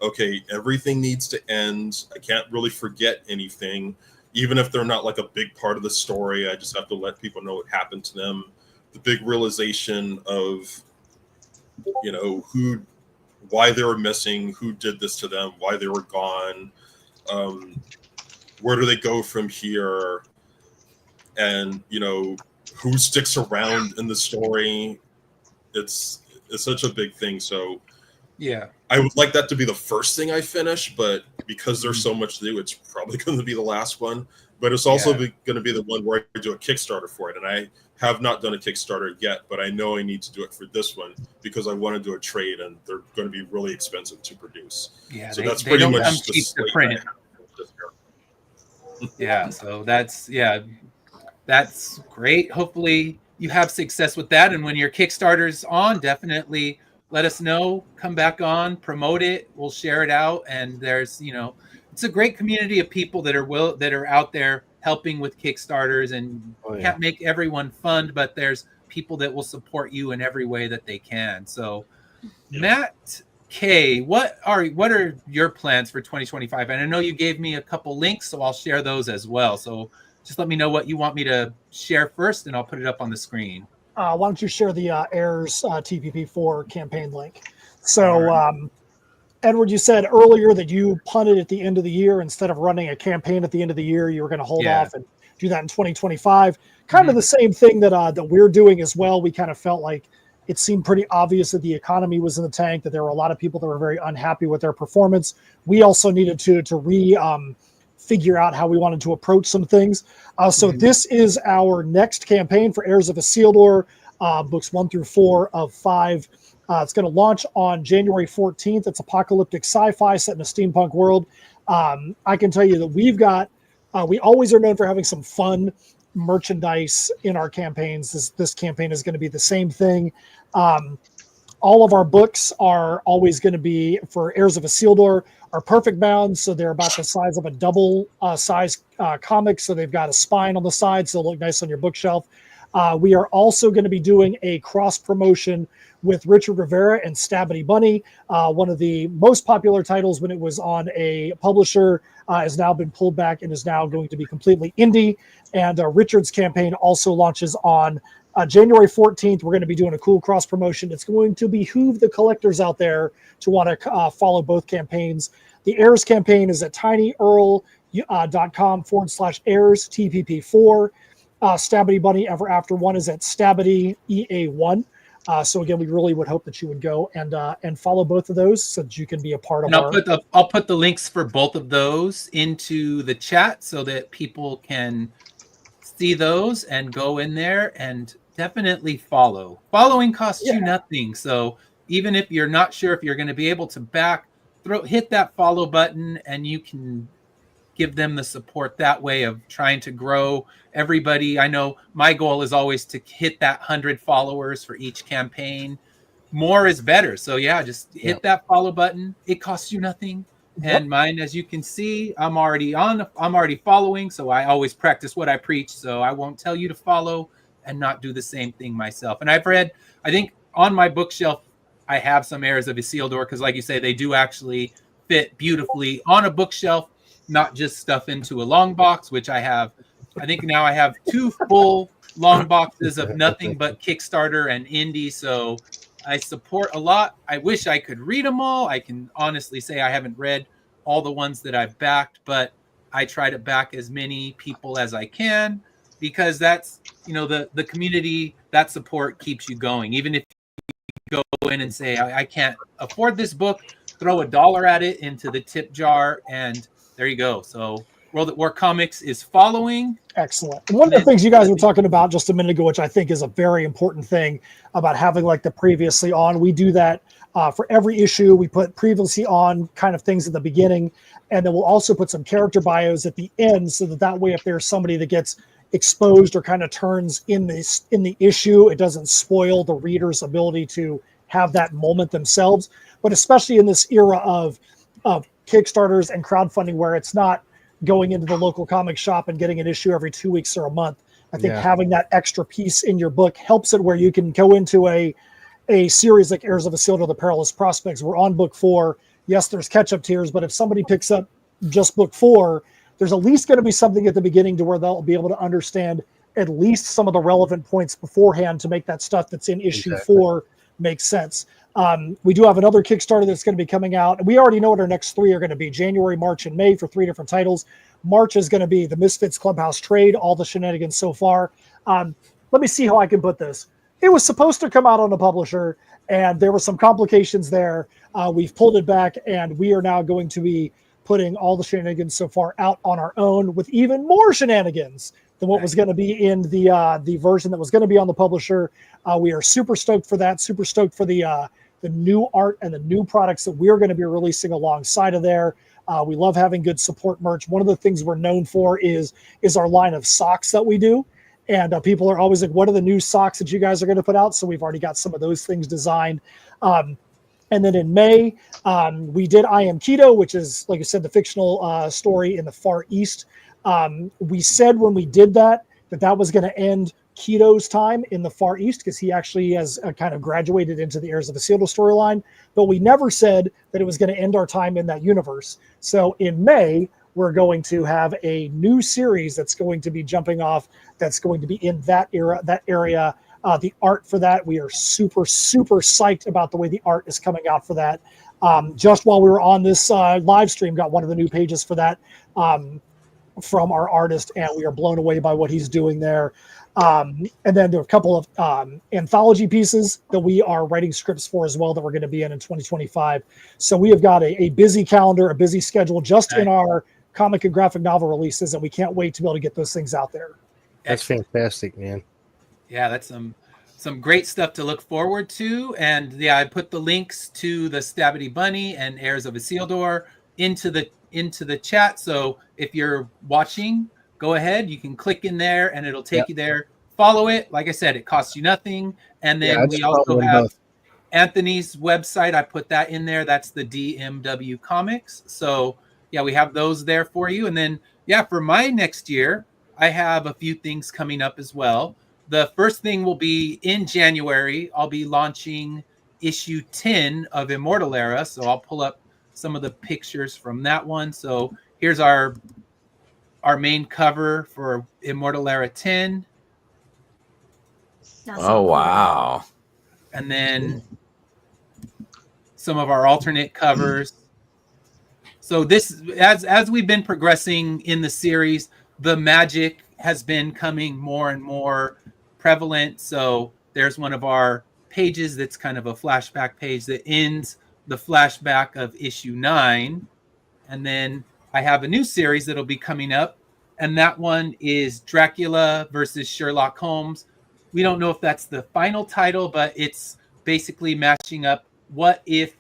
Okay, everything needs to end. I can't really forget anything, even if they're not a big part of the story. I just have to let people know what happened to them. The big realization of, why they were missing, who did this to them, why they were gone, where do they go from here, and who sticks around in the story. It's such a big thing. So yeah, I would like that to be the first thing I finish, but because there's so much to do, it's probably going to be the last one. But it's also going to be the one where I do a Kickstarter for it. And I have not done a Kickstarter yet, but I know I need to do it for this one because I want to do a trade, and they're going to be really expensive to produce. Yeah, so that's pretty much the slate print. Yeah, so that's great. Hopefully you have success with that. And when your Kickstarter's on, definitely let us know. Come back on, promote it. We'll share it out. And there's, it's a great community of people that are out there helping with Kickstarters, and can't make everyone fund, but there's people that will support you in every way that they can. So Matt K, what are your plans for 2025? And I know you gave me a couple links, so I'll share those as well. So just let me know what you want me to share first, and I'll put it up on the screen. Why don't you share the Heirs TPP4 campaign link? So, Edward, you said earlier that you punted at the end of the year. Instead of running a campaign at the end of the year, you were going to hold off and do that in 2025. Kind of the same thing that we're doing as well. We kind of felt like it seemed pretty obvious that the economy was in the tank, that there were a lot of people that were very unhappy with their performance. We also needed to figure out how we wanted to approach some things. So this is our next campaign for Heirs of Isildur, books 1 through 4 of 5. It's going to launch on January 14th. It's apocalyptic sci-fi set in a steampunk world. I can tell you that we always are known for having some fun merchandise in our campaigns. This campaign is going to be the same thing. All of our books are always going to be, for Heirs of Isildur, are perfect bound, so they're about the size of a double size comic. So they've got a spine on the side, so they'll look nice on your bookshelf. We are also going to be doing a cross promotion with Richard Rivera and Stabity Bunny. One of the most popular titles when it was on a publisher has now been pulled back and is now going to be completely indie. And Richard's campaign also launches on January 14th. We're going to be doing a cool cross promotion. It's going to behoove the collectors out there to want to follow both campaigns. The Heirs campaign is at tinyurl.com/heirs TPP4. Stabity Bunny Ever After One is at Stabity EA1. So again, we really would hope that you would go and follow both of those so that you can be a part of and I'll put the links for both of those into the chat so that people can see those and go in there and definitely follow. Following costs you nothing. So even if you're not sure if you're going to be able to back, hit that follow button and you can give them the support that way of trying to grow everybody. I know my goal is always to hit that 100 followers for each campaign. More is better. So yeah, just hit that follow button. It costs you nothing. And mine, as you can see, I'm already following. So I always practice what I preach. So I won't tell you to follow and not do the same thing myself. And I've read, I think on my bookshelf, I have some Heirs of Isildur because like you say, they do actually fit beautifully on a bookshelf, not just stuff into a long box, which I have. I think now I have 2 full long boxes of nothing but Kickstarter and indie. So I support a lot. I wish I could read them all. I can honestly say I haven't read all the ones that I've backed, but I try to back as many people as I can because that's, the community, that support keeps you going. Even if you go in and say, I can't afford this book, throw $1 at it into the tip jar and there you go. So World at War Comics is following. Excellent. And one of the things you guys were talking about just a minute ago, which I think is a very important thing about having like the previously on, we do that for every issue. We put previously on kind of things at the beginning, and then we'll also put some character bios at the end so that way if there's somebody that gets exposed or kind of turns in the issue, it doesn't spoil the reader's ability to have that moment themselves. But especially in this era of Kickstarters and crowdfunding where it's not going into the local comic shop and getting an issue every 2 weeks or a month. I think having that extra piece in your book helps it where you can go into a series like Heirs of Isildur, The Perilous Prospects. We're on book 4. Yes, there's catch-up tiers, but if somebody picks up just book 4, there's at least going to be something at the beginning to where they'll be able to understand at least some of the relevant points beforehand to make that stuff that's in issue 4 make sense. We do have another Kickstarter that's going to be coming out. We already know what our next 3 are going to be: January, March, and May for 3 different titles. March is going to be the Misfits Clubhouse Trade, all the shenanigans so far. Let me see how I can put this. It was supposed to come out on a publisher, and there were some complications there. We've pulled it back, and we are now going to be putting all the shenanigans so far out on our own with even more shenanigans than what was going to be in the version that was going to be on the publisher. We are super stoked for that, super stoked for the new art and the new products that we're going to be releasing alongside of there. We love having good support merch. One of the things we're known for is our line of socks that we do. And people are always like, what are the new socks that you guys are going to put out? So we've already got some of those things designed. And then in May, we did I Am Keto, which is, like I said, the fictional story in the Far East. We said when we did that was going to end Keto's time in the Far East because he actually has kind of graduated into the Heirs of Isildur storyline, but we never said that it was going to end our time in that universe. So in May, we're going to have a new series that's going to be jumping off, that's going to be in that area. The art for that, we are super, super psyched about the way the art is coming out for that. Just while we were on this live stream, got one of the new pages for that from our artist, and we are blown away by what he's doing there. And then there are a couple of anthology pieces that we are writing scripts for as well that we're going to be in 2025. So we have got a busy calendar, a busy schedule just in our comic and graphic novel releases, and we can't wait to be able to get those things out there. That's fantastic, man. Yeah, that's some great stuff to look forward to. And yeah, I put the links to the Stabity Bunny and Heirs of Isildur into the chat. So if you're watching, go ahead, you can click in there and it'll take you there. Follow it. Like I said, it costs you nothing. And then we also have Anthony's website, I put that in there. That's the DMW Comics. So yeah, we have those there for you. And then yeah, for my next year, I have a few things coming up as well. The first thing will be in January. I'll be launching issue 10 of Immortal Era. So I'll pull up some of the pictures from that one. So here's our main cover for Immortal Era 10. That's Oh, so cool. wow. And then some of our alternate covers. So this, as we've been progressing in the series, the magic has been coming more and more prevalent. So there's one of our pages that's kind of a flashback page that ends the flashback of issue 9. And then I have a new series that'll be coming up, and that one is Dracula versus Sherlock Holmes. We don't know if that's the final title, but it's basically matching up what if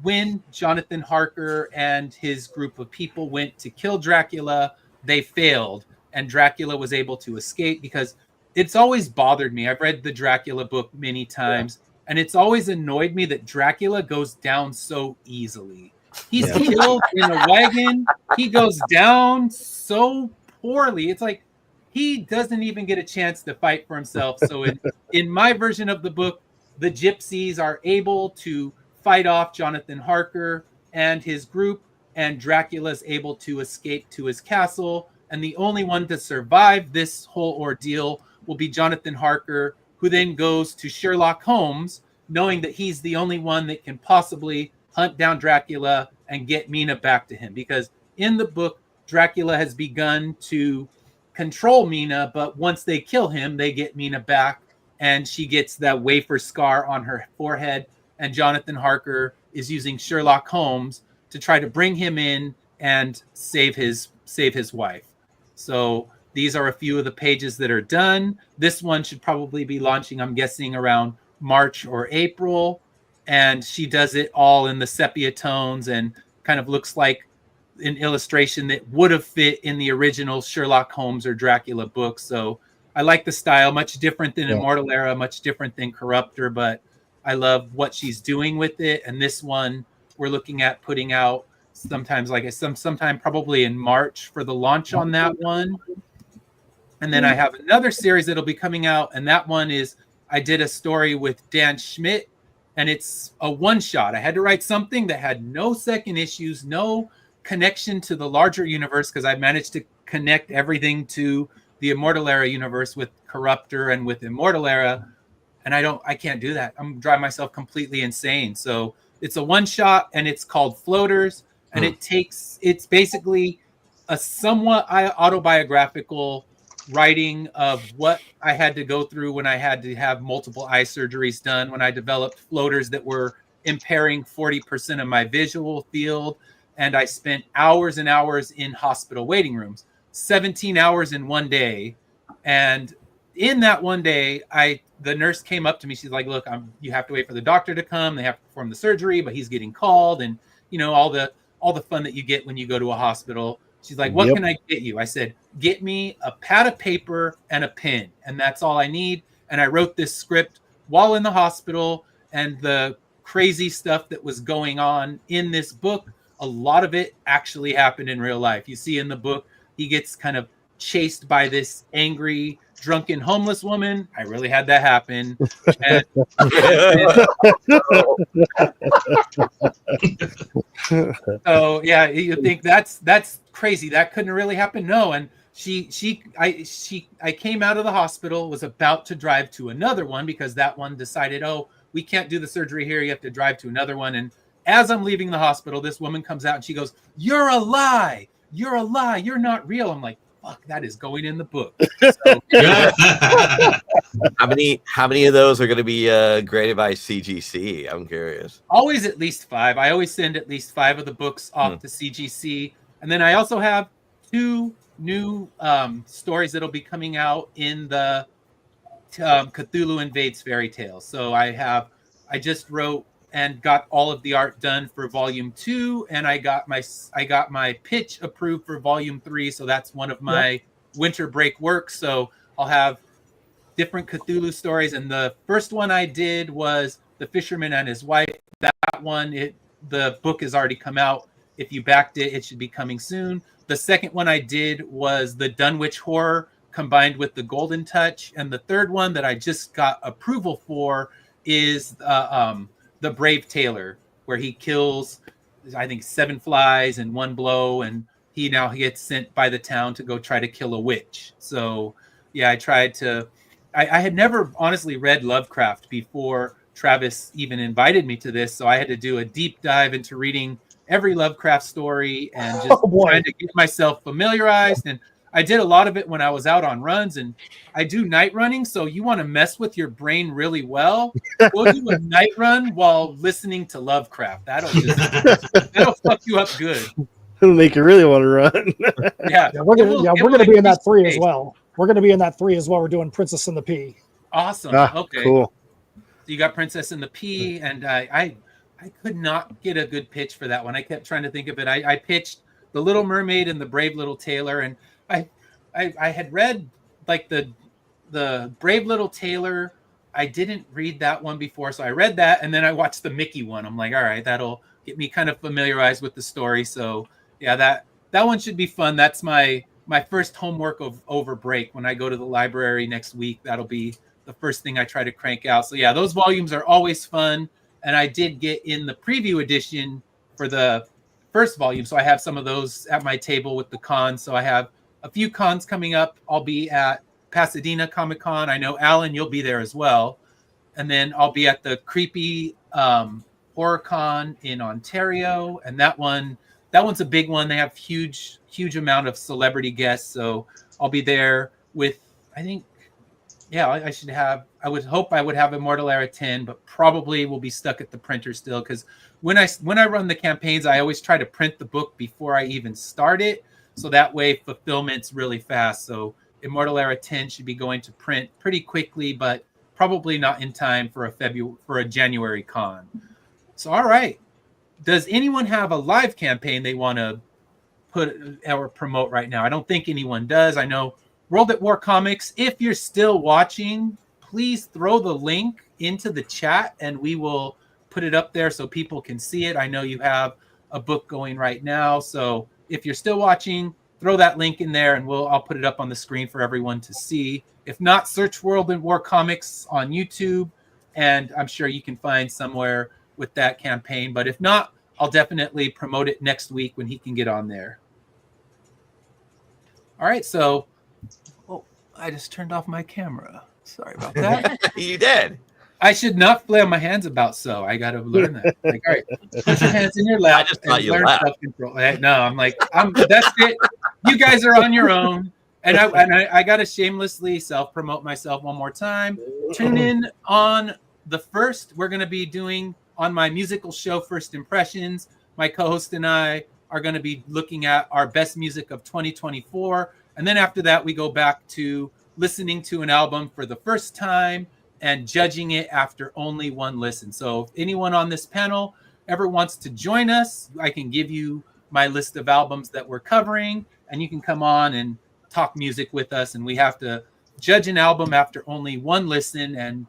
when Jonathan Harker and his group of people went to kill Dracula, they failed, and Dracula was able to escape. Because it's always bothered me. I've read the Dracula book many times, and it's always annoyed me that Dracula goes down so easily. He's killed in a wagon. He goes down so poorly. It's like he doesn't even get a chance to fight for himself. So in my version of the book, the gypsies are able to fight off Jonathan Harker and his group, and Dracula's able to escape to his castle. And the only one to survive this whole ordeal will be Jonathan Harker, who then goes to Sherlock Holmes, knowing that he's the only one that can possibly hunt down Dracula and get Mina back to him. Because in the book, Dracula has begun to control Mina, but once they kill him, they get Mina back, and she gets that wafer scar on her forehead. And Jonathan Harker is using Sherlock Holmes to try to bring him in and save his wife. So these are a few of the pages that are done. This one should probably be launching, I'm guessing, around March or April. And she does it all in the sepia tones and kind of looks like an illustration that would have fit in the original Sherlock Holmes or Dracula book. So I like the style, much different than Immortal Era, much different than Corruptor, but I love what she's doing with it. And this one we're looking at putting out sometimes, like sometime probably in March for the launch on that one. And then I have another series that'll be coming out, and that one is, I did a story with Dan Schmidt, and it's a one-shot. I had to write something that had no second issues, no connection to the larger universe, because I managed to connect everything to the Immortal Era universe with Corruptor and with Immortal Era. And I can't do that. I'm driving myself completely insane. So it's a one-shot, and it's called Floaters, and it's basically a somewhat autobiographical writing of what I had to go through when I had to have multiple eye surgeries done, when I developed floaters that were impairing 40% of my visual field. And I spent hours and hours in hospital waiting rooms, 17 hours in one day. And in that one day, the nurse came up to me. She's like, look, you have to wait for the doctor to come. They have to perform the surgery, but he's getting called. And, all the fun that you get when you go to a hospital. She's like, what can I get you? I said, get me a pad of paper and a pen. And that's all I need. And I wrote this script while in the hospital, and the crazy stuff that was going on in this book, a lot of it actually happened in real life. You see in the book, he gets kind of chased by this angry, drunken, homeless woman. I really had that happen. And, so yeah, you think that's crazy. That couldn't really happen. No. And I came out of the hospital, was about to drive to another one because that one decided, oh, we can't do the surgery here. You have to drive to another one. And as I'm leaving the hospital, this woman comes out and she goes, "You're a lie. You're a lie. You're not real." I'm like, fuck, that is going in the book. So, How many of those are going to be graded by CGC? I'm curious. Always at least 5. I always send at least 5 of the books off to CGC. And then I also have 2 new stories that'll be coming out in the Cthulhu Invades Fairy Tales. So I just wrote and got all of the art done for volume 2, and I got my pitch approved for volume 3. So that's one of my winter break works. So I'll have different Cthulhu stories. And the first one I did was The Fisherman and His Wife. That one, the book has already come out. If you backed it, it should be coming soon. The second one I did was the Dunwich Horror combined with the Golden Touch. And the third one that I just got approval for is the Brave Tailor, where he kills, I think, 7 flies in one blow, and he gets sent by the town to go try to kill a witch. So yeah, I had never honestly read Lovecraft before Travis even invited me to this. So I had to do a deep dive into reading every Lovecraft story and just trying to get myself familiarized. And I did a lot of it when I was out on runs, and I do night running. So you want to mess with your brain really well. Go do a night run while listening to Lovecraft. That'll fuck you up good. It'll make you really want to run. Yeah, we're gonna be in that 3 as well. We're gonna be in that 3 as well. We're doing Princess and the Pea. Awesome. Okay. Cool. So you got Princess and the Pea, and I could not get a good pitch for that one. I kept trying to think of it. I pitched The Little Mermaid and The Brave Little Tailor, and I had read like the Brave Little Tailor. I didn't read that one before, so I read that, and then I watched the Mickey one. I'm like, all right, that'll get me kind of familiarized with the story. So yeah, that one should be fun. That's my first homework over break. When I go to the library next week, that'll be the first thing I try to crank out. So yeah, those volumes are always fun. And I did get in the preview edition for the first volume. So I have some of those at my table with the cons. So I have a few cons coming up. I'll be at Pasadena Comic Con. I know, Alan, you'll be there as well. And then I'll be at the Creepy Horror Con in Ontario. And that one's a big one. They have huge amount of celebrity guests. So I'll be there with, I think, I would hope I would have Immortal Era 10, but probably will be stuck at the printer still, because when I run the campaigns, I always try to print the book before I even start it, so that way fulfillment's really fast. So Immortal Era 10 should be going to print pretty quickly, but probably not in time for a January con. So all right, does anyone have a live campaign they want to put or promote right now? I don't think anyone does. I know World at War Comics, if you're still watching, please throw the link into the chat and we will put it up there so people can see it. I know you have a book going right now, so if you're still watching, throw that link in there and I'll put it up on the screen for everyone to see. If not, search World at War Comics on YouTube, and I'm sure you can find somewhere with that campaign. But if not, I'll definitely promote it next week when he can get on there. All right, so I just turned off my camera. Sorry about that. You did. I should not flail my hands about, so I got to learn that. Like, all right, put your hands in your lap. I just thought you learn laughed. self-control. No, I'm like, that's it. You guys are on your own. And I got to shamelessly self-promote myself one more time. Tune in on the 1st. We're going to be doing on my musical show, First Impressions. My co-host and I are going to be looking at our best music of 2024. And then after that, we go back to listening to an album for the first time and judging it after only one listen. So if anyone on this panel ever wants to join us, I can give you my list of albums that we're covering, and you can come on and talk music with us. And we have to judge an album after only one listen. And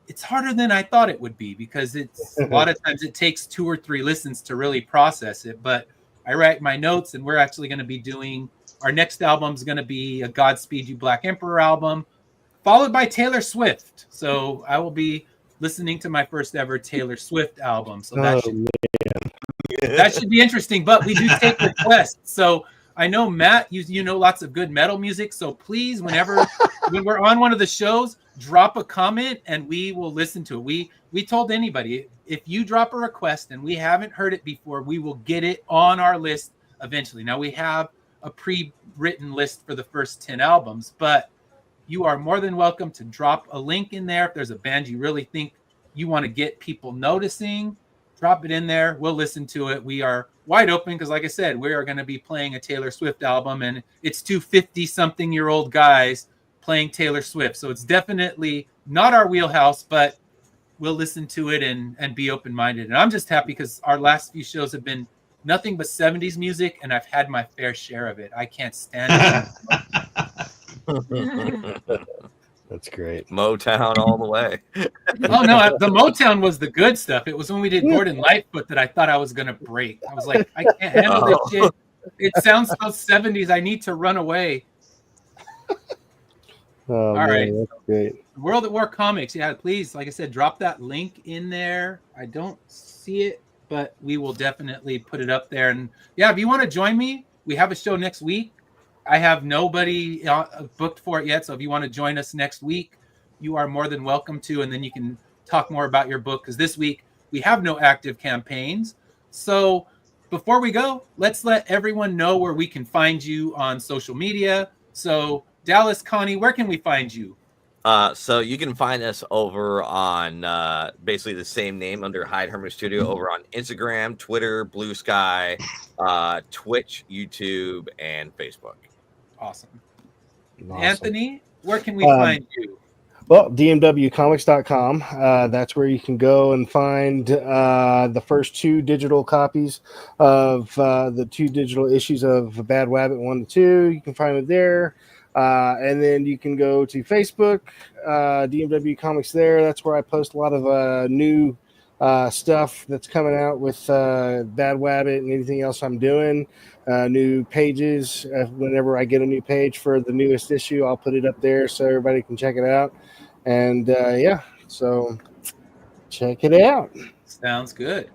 it's harder than I thought it would be, because it's a lot of times it takes 2 or 3 listens to really process it. But I write my notes, and we're actually going to be doing our next album is going to be a Godspeed You Black Emperor album, followed by Taylor Swift. So I will be listening to my first ever Taylor Swift album. So that should be interesting. But we do take requests. So I know, Matt, you know lots of good metal music. So please, when we're on one of the shows, drop a comment and we will listen to it. We told anybody, if you drop a request and we haven't heard it before, we will get it on our list eventually. Now we have a pre-written list for the first 10 albums, but you are more than welcome to drop a link in there. If there's a band you really think you want to get people noticing, drop it in there. We'll listen to it. We are wide open because, like I said, we are going to be playing a Taylor Swift album, and it's 2 50-something-year-old guys playing Taylor Swift. So it's definitely not our wheelhouse, but we'll listen to it and be open-minded. And I'm just happy because our last few shows have been nothing but 70s music, and I've had my fair share of it. I can't stand it. That's great. Motown all the way. Oh no, the Motown was the good stuff. It was when we did Gordon Lightfoot that I thought I was gonna break. I was like, I can't handle this shit. It sounds so 70s. I need to run away. Oh, All man, right. that's great. World at War Comics. Yeah, please, like I said, drop that link in there. I don't see it, but we will definitely put it up there. And yeah, if you want to join me, we have a show next week. I have nobody booked for it yet. So if you want to join us next week, you are more than welcome to. And then you can talk more about your book, because this week we have no active campaigns. So before we go, let's let everyone know where we can find you on social media. So Dallas, Connie, where can we find you? So you can find us over on basically the same name under Hyde Herman Studio over on Instagram, Twitter, Blue Sky, Twitch, YouTube, and Facebook. Awesome. Awesome. Anthony, where can we find you? Well, dmwcomics.com. That's where you can go and find the first 2 digital copies of the 2 digital issues of Bad Wabbit 1 and 2. You can find it there. And then you can go to Facebook, DMW Comics there. That's where I post a lot of new stuff that's coming out with Bad Wabbit and anything else I'm doing. New pages. Whenever I get a new page for the newest issue, I'll put it up there so everybody can check it out. And yeah, so check it out. Sounds good.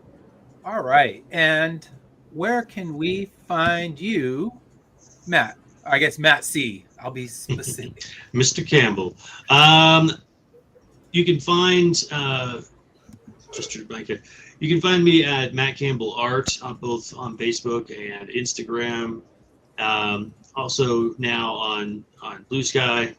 All right. And where can we find you, Matt? I guess Matt C. I'll be specific. Mr. Campbell. You can find just your blanket. You can find me at Matt Campbell Art on both on Facebook and Instagram. Also now on Blue Sky.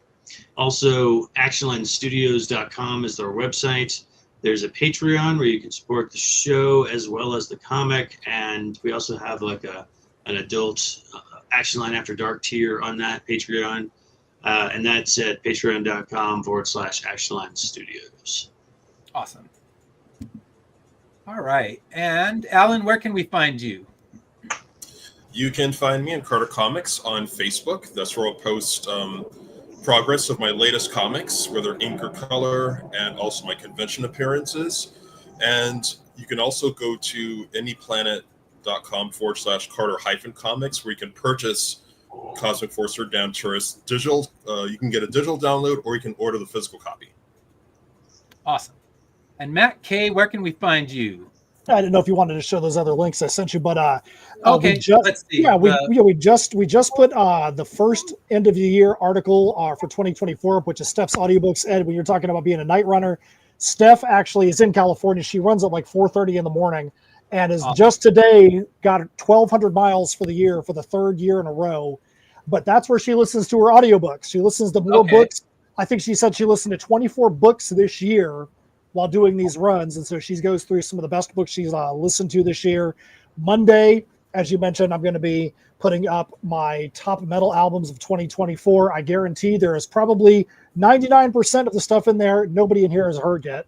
Also, actionlinestudios.com is their website. There's a Patreon where you can support the show as well as the comic, and we also have like an adult Action Line After Dark tier on that Patreon, and that's at patreon.com/Actionline Studios. Awesome. All right. And Alan, where can we find you? You can find me in Carter Comics on Facebook. That's where I'll post progress of my latest comics, whether ink or color, and also my convention appearances. And you can also go to anyplanet.com/Carter-comics, where you can purchase Cosmic Force Earth Down Tourist digital. You can get a digital download, or you can order the physical copy. Awesome. And Matt K., where can we find you? I didn't know if you wanted to show those other links I sent you, but okay, let's see. Yeah, we just put the first end of the year article for 2024, which is Steph's audiobooks. Ed, when you're talking about being a night runner, Steph actually is in California. She runs at like 4:30 in the morning, and is just today got 1,200 miles for the year for the 3rd year in a row. But that's where she listens to her audiobooks. She listens to more books. I think she said she listened to 24 books this year while doing these runs. And so she goes through some of the best books she's listened to this year. Monday, as you mentioned, I'm going to be putting up my top metal albums of 2024. I guarantee there is probably 99% of the stuff in there nobody in here has heard yet,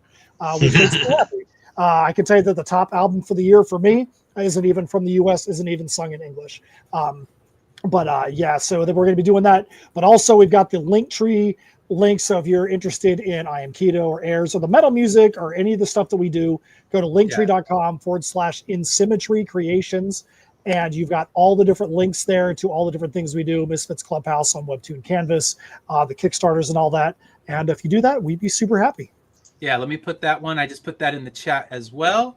which makes me happy. I can tell you that the top album for the year for me isn't even from the US, isn't even sung in English. Yeah, so then we're going to be doing that. But also we've got the Linktree link. So if you're interested in I Am Keto or Airs or the metal music or any of the stuff that we do, go to linktree.com/InSymmetry Creations. And you've got all the different links there to all the different things we do, Misfits Clubhouse on Webtoon Canvas, the Kickstarters and all that. And if you do that, we'd be super happy. Yeah, let me put that one. I just put that in the chat as well.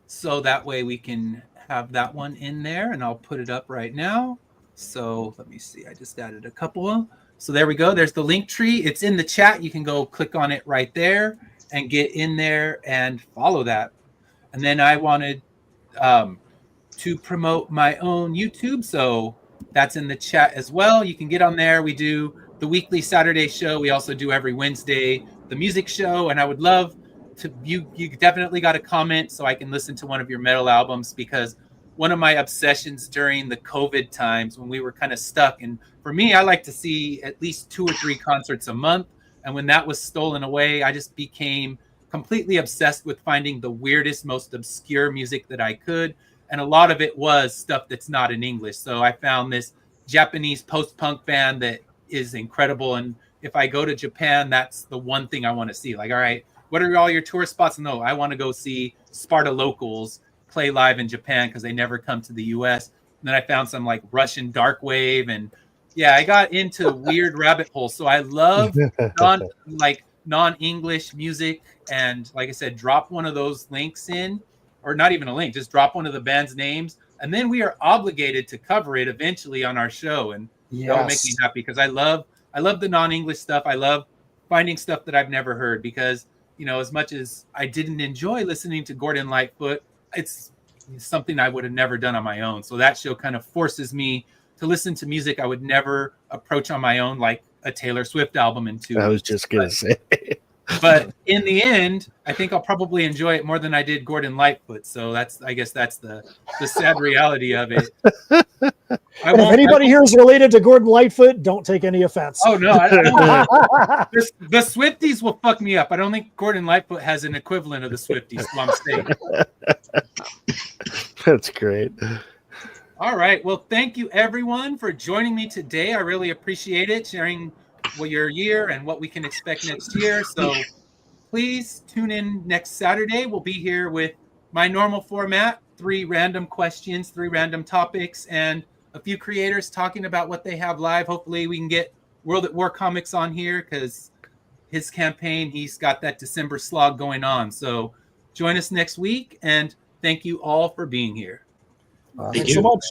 So that way we can have that one in there, and I'll put it up right now. So let me see. I just added a couple. So there we go. There's the link tree. It's in the chat. You can go click on it right there and get in there and follow that. And then I wanted to promote my own YouTube. So that's in the chat as well. You can get on there. We do the weekly Saturday show. We also do every Wednesday the music show. And I would love to, you definitely got to comment so I can listen to one of your metal albums, because one of my obsessions during the COVID times when we were kind of stuck, and for me, I like to see at least 2 or 3 concerts a month. And when that was stolen away, I just became completely obsessed with finding the weirdest, most obscure music that I could. And a lot of it was stuff that's not in English. So I found this Japanese post-punk band that is incredible. And if I go to Japan, that's the one thing I want to see. Like, all right, what are all your tourist spots? No, I want to go see Sparta locals play live in Japan because they never come to the US. And then I found some like Russian dark wave, and yeah, I got into weird rabbit holes. So I love non-English music, and like I said, drop one of those links in, or not even a link, just drop one of the band's names, and then we are obligated to cover it eventually on our show, and that will make me happy because I love the non-English stuff. I love finding stuff that I've never heard because, you know, as much as I didn't enjoy listening to Gordon Lightfoot, it's something I would have never done on my own. So that show kind of forces me to listen to music I would never approach on my own, like a Taylor Swift album in 2 weeks. I was just going to say. But in the end, I think I'll probably enjoy it more than I did Gordon Lightfoot. So I guess that's the sad reality of it. And if anybody here is related to Gordon Lightfoot, don't take any offense. Oh no, the Swifties will fuck me up. I don't think Gordon Lightfoot has an equivalent of the Swifties. So I'm saying. That's great. All right. Well, thank you everyone for joining me today. I really appreciate it, sharing your year and what we can expect next year. So please tune in next Saturday. We'll be here with my normal format, 3 random questions, 3 random topics, and a few creators talking about what they have live. Hopefully we can get World at War Comics on here because his campaign, he's got that December slog going on. So join us next week, and thank you all for being here. Thanks so much.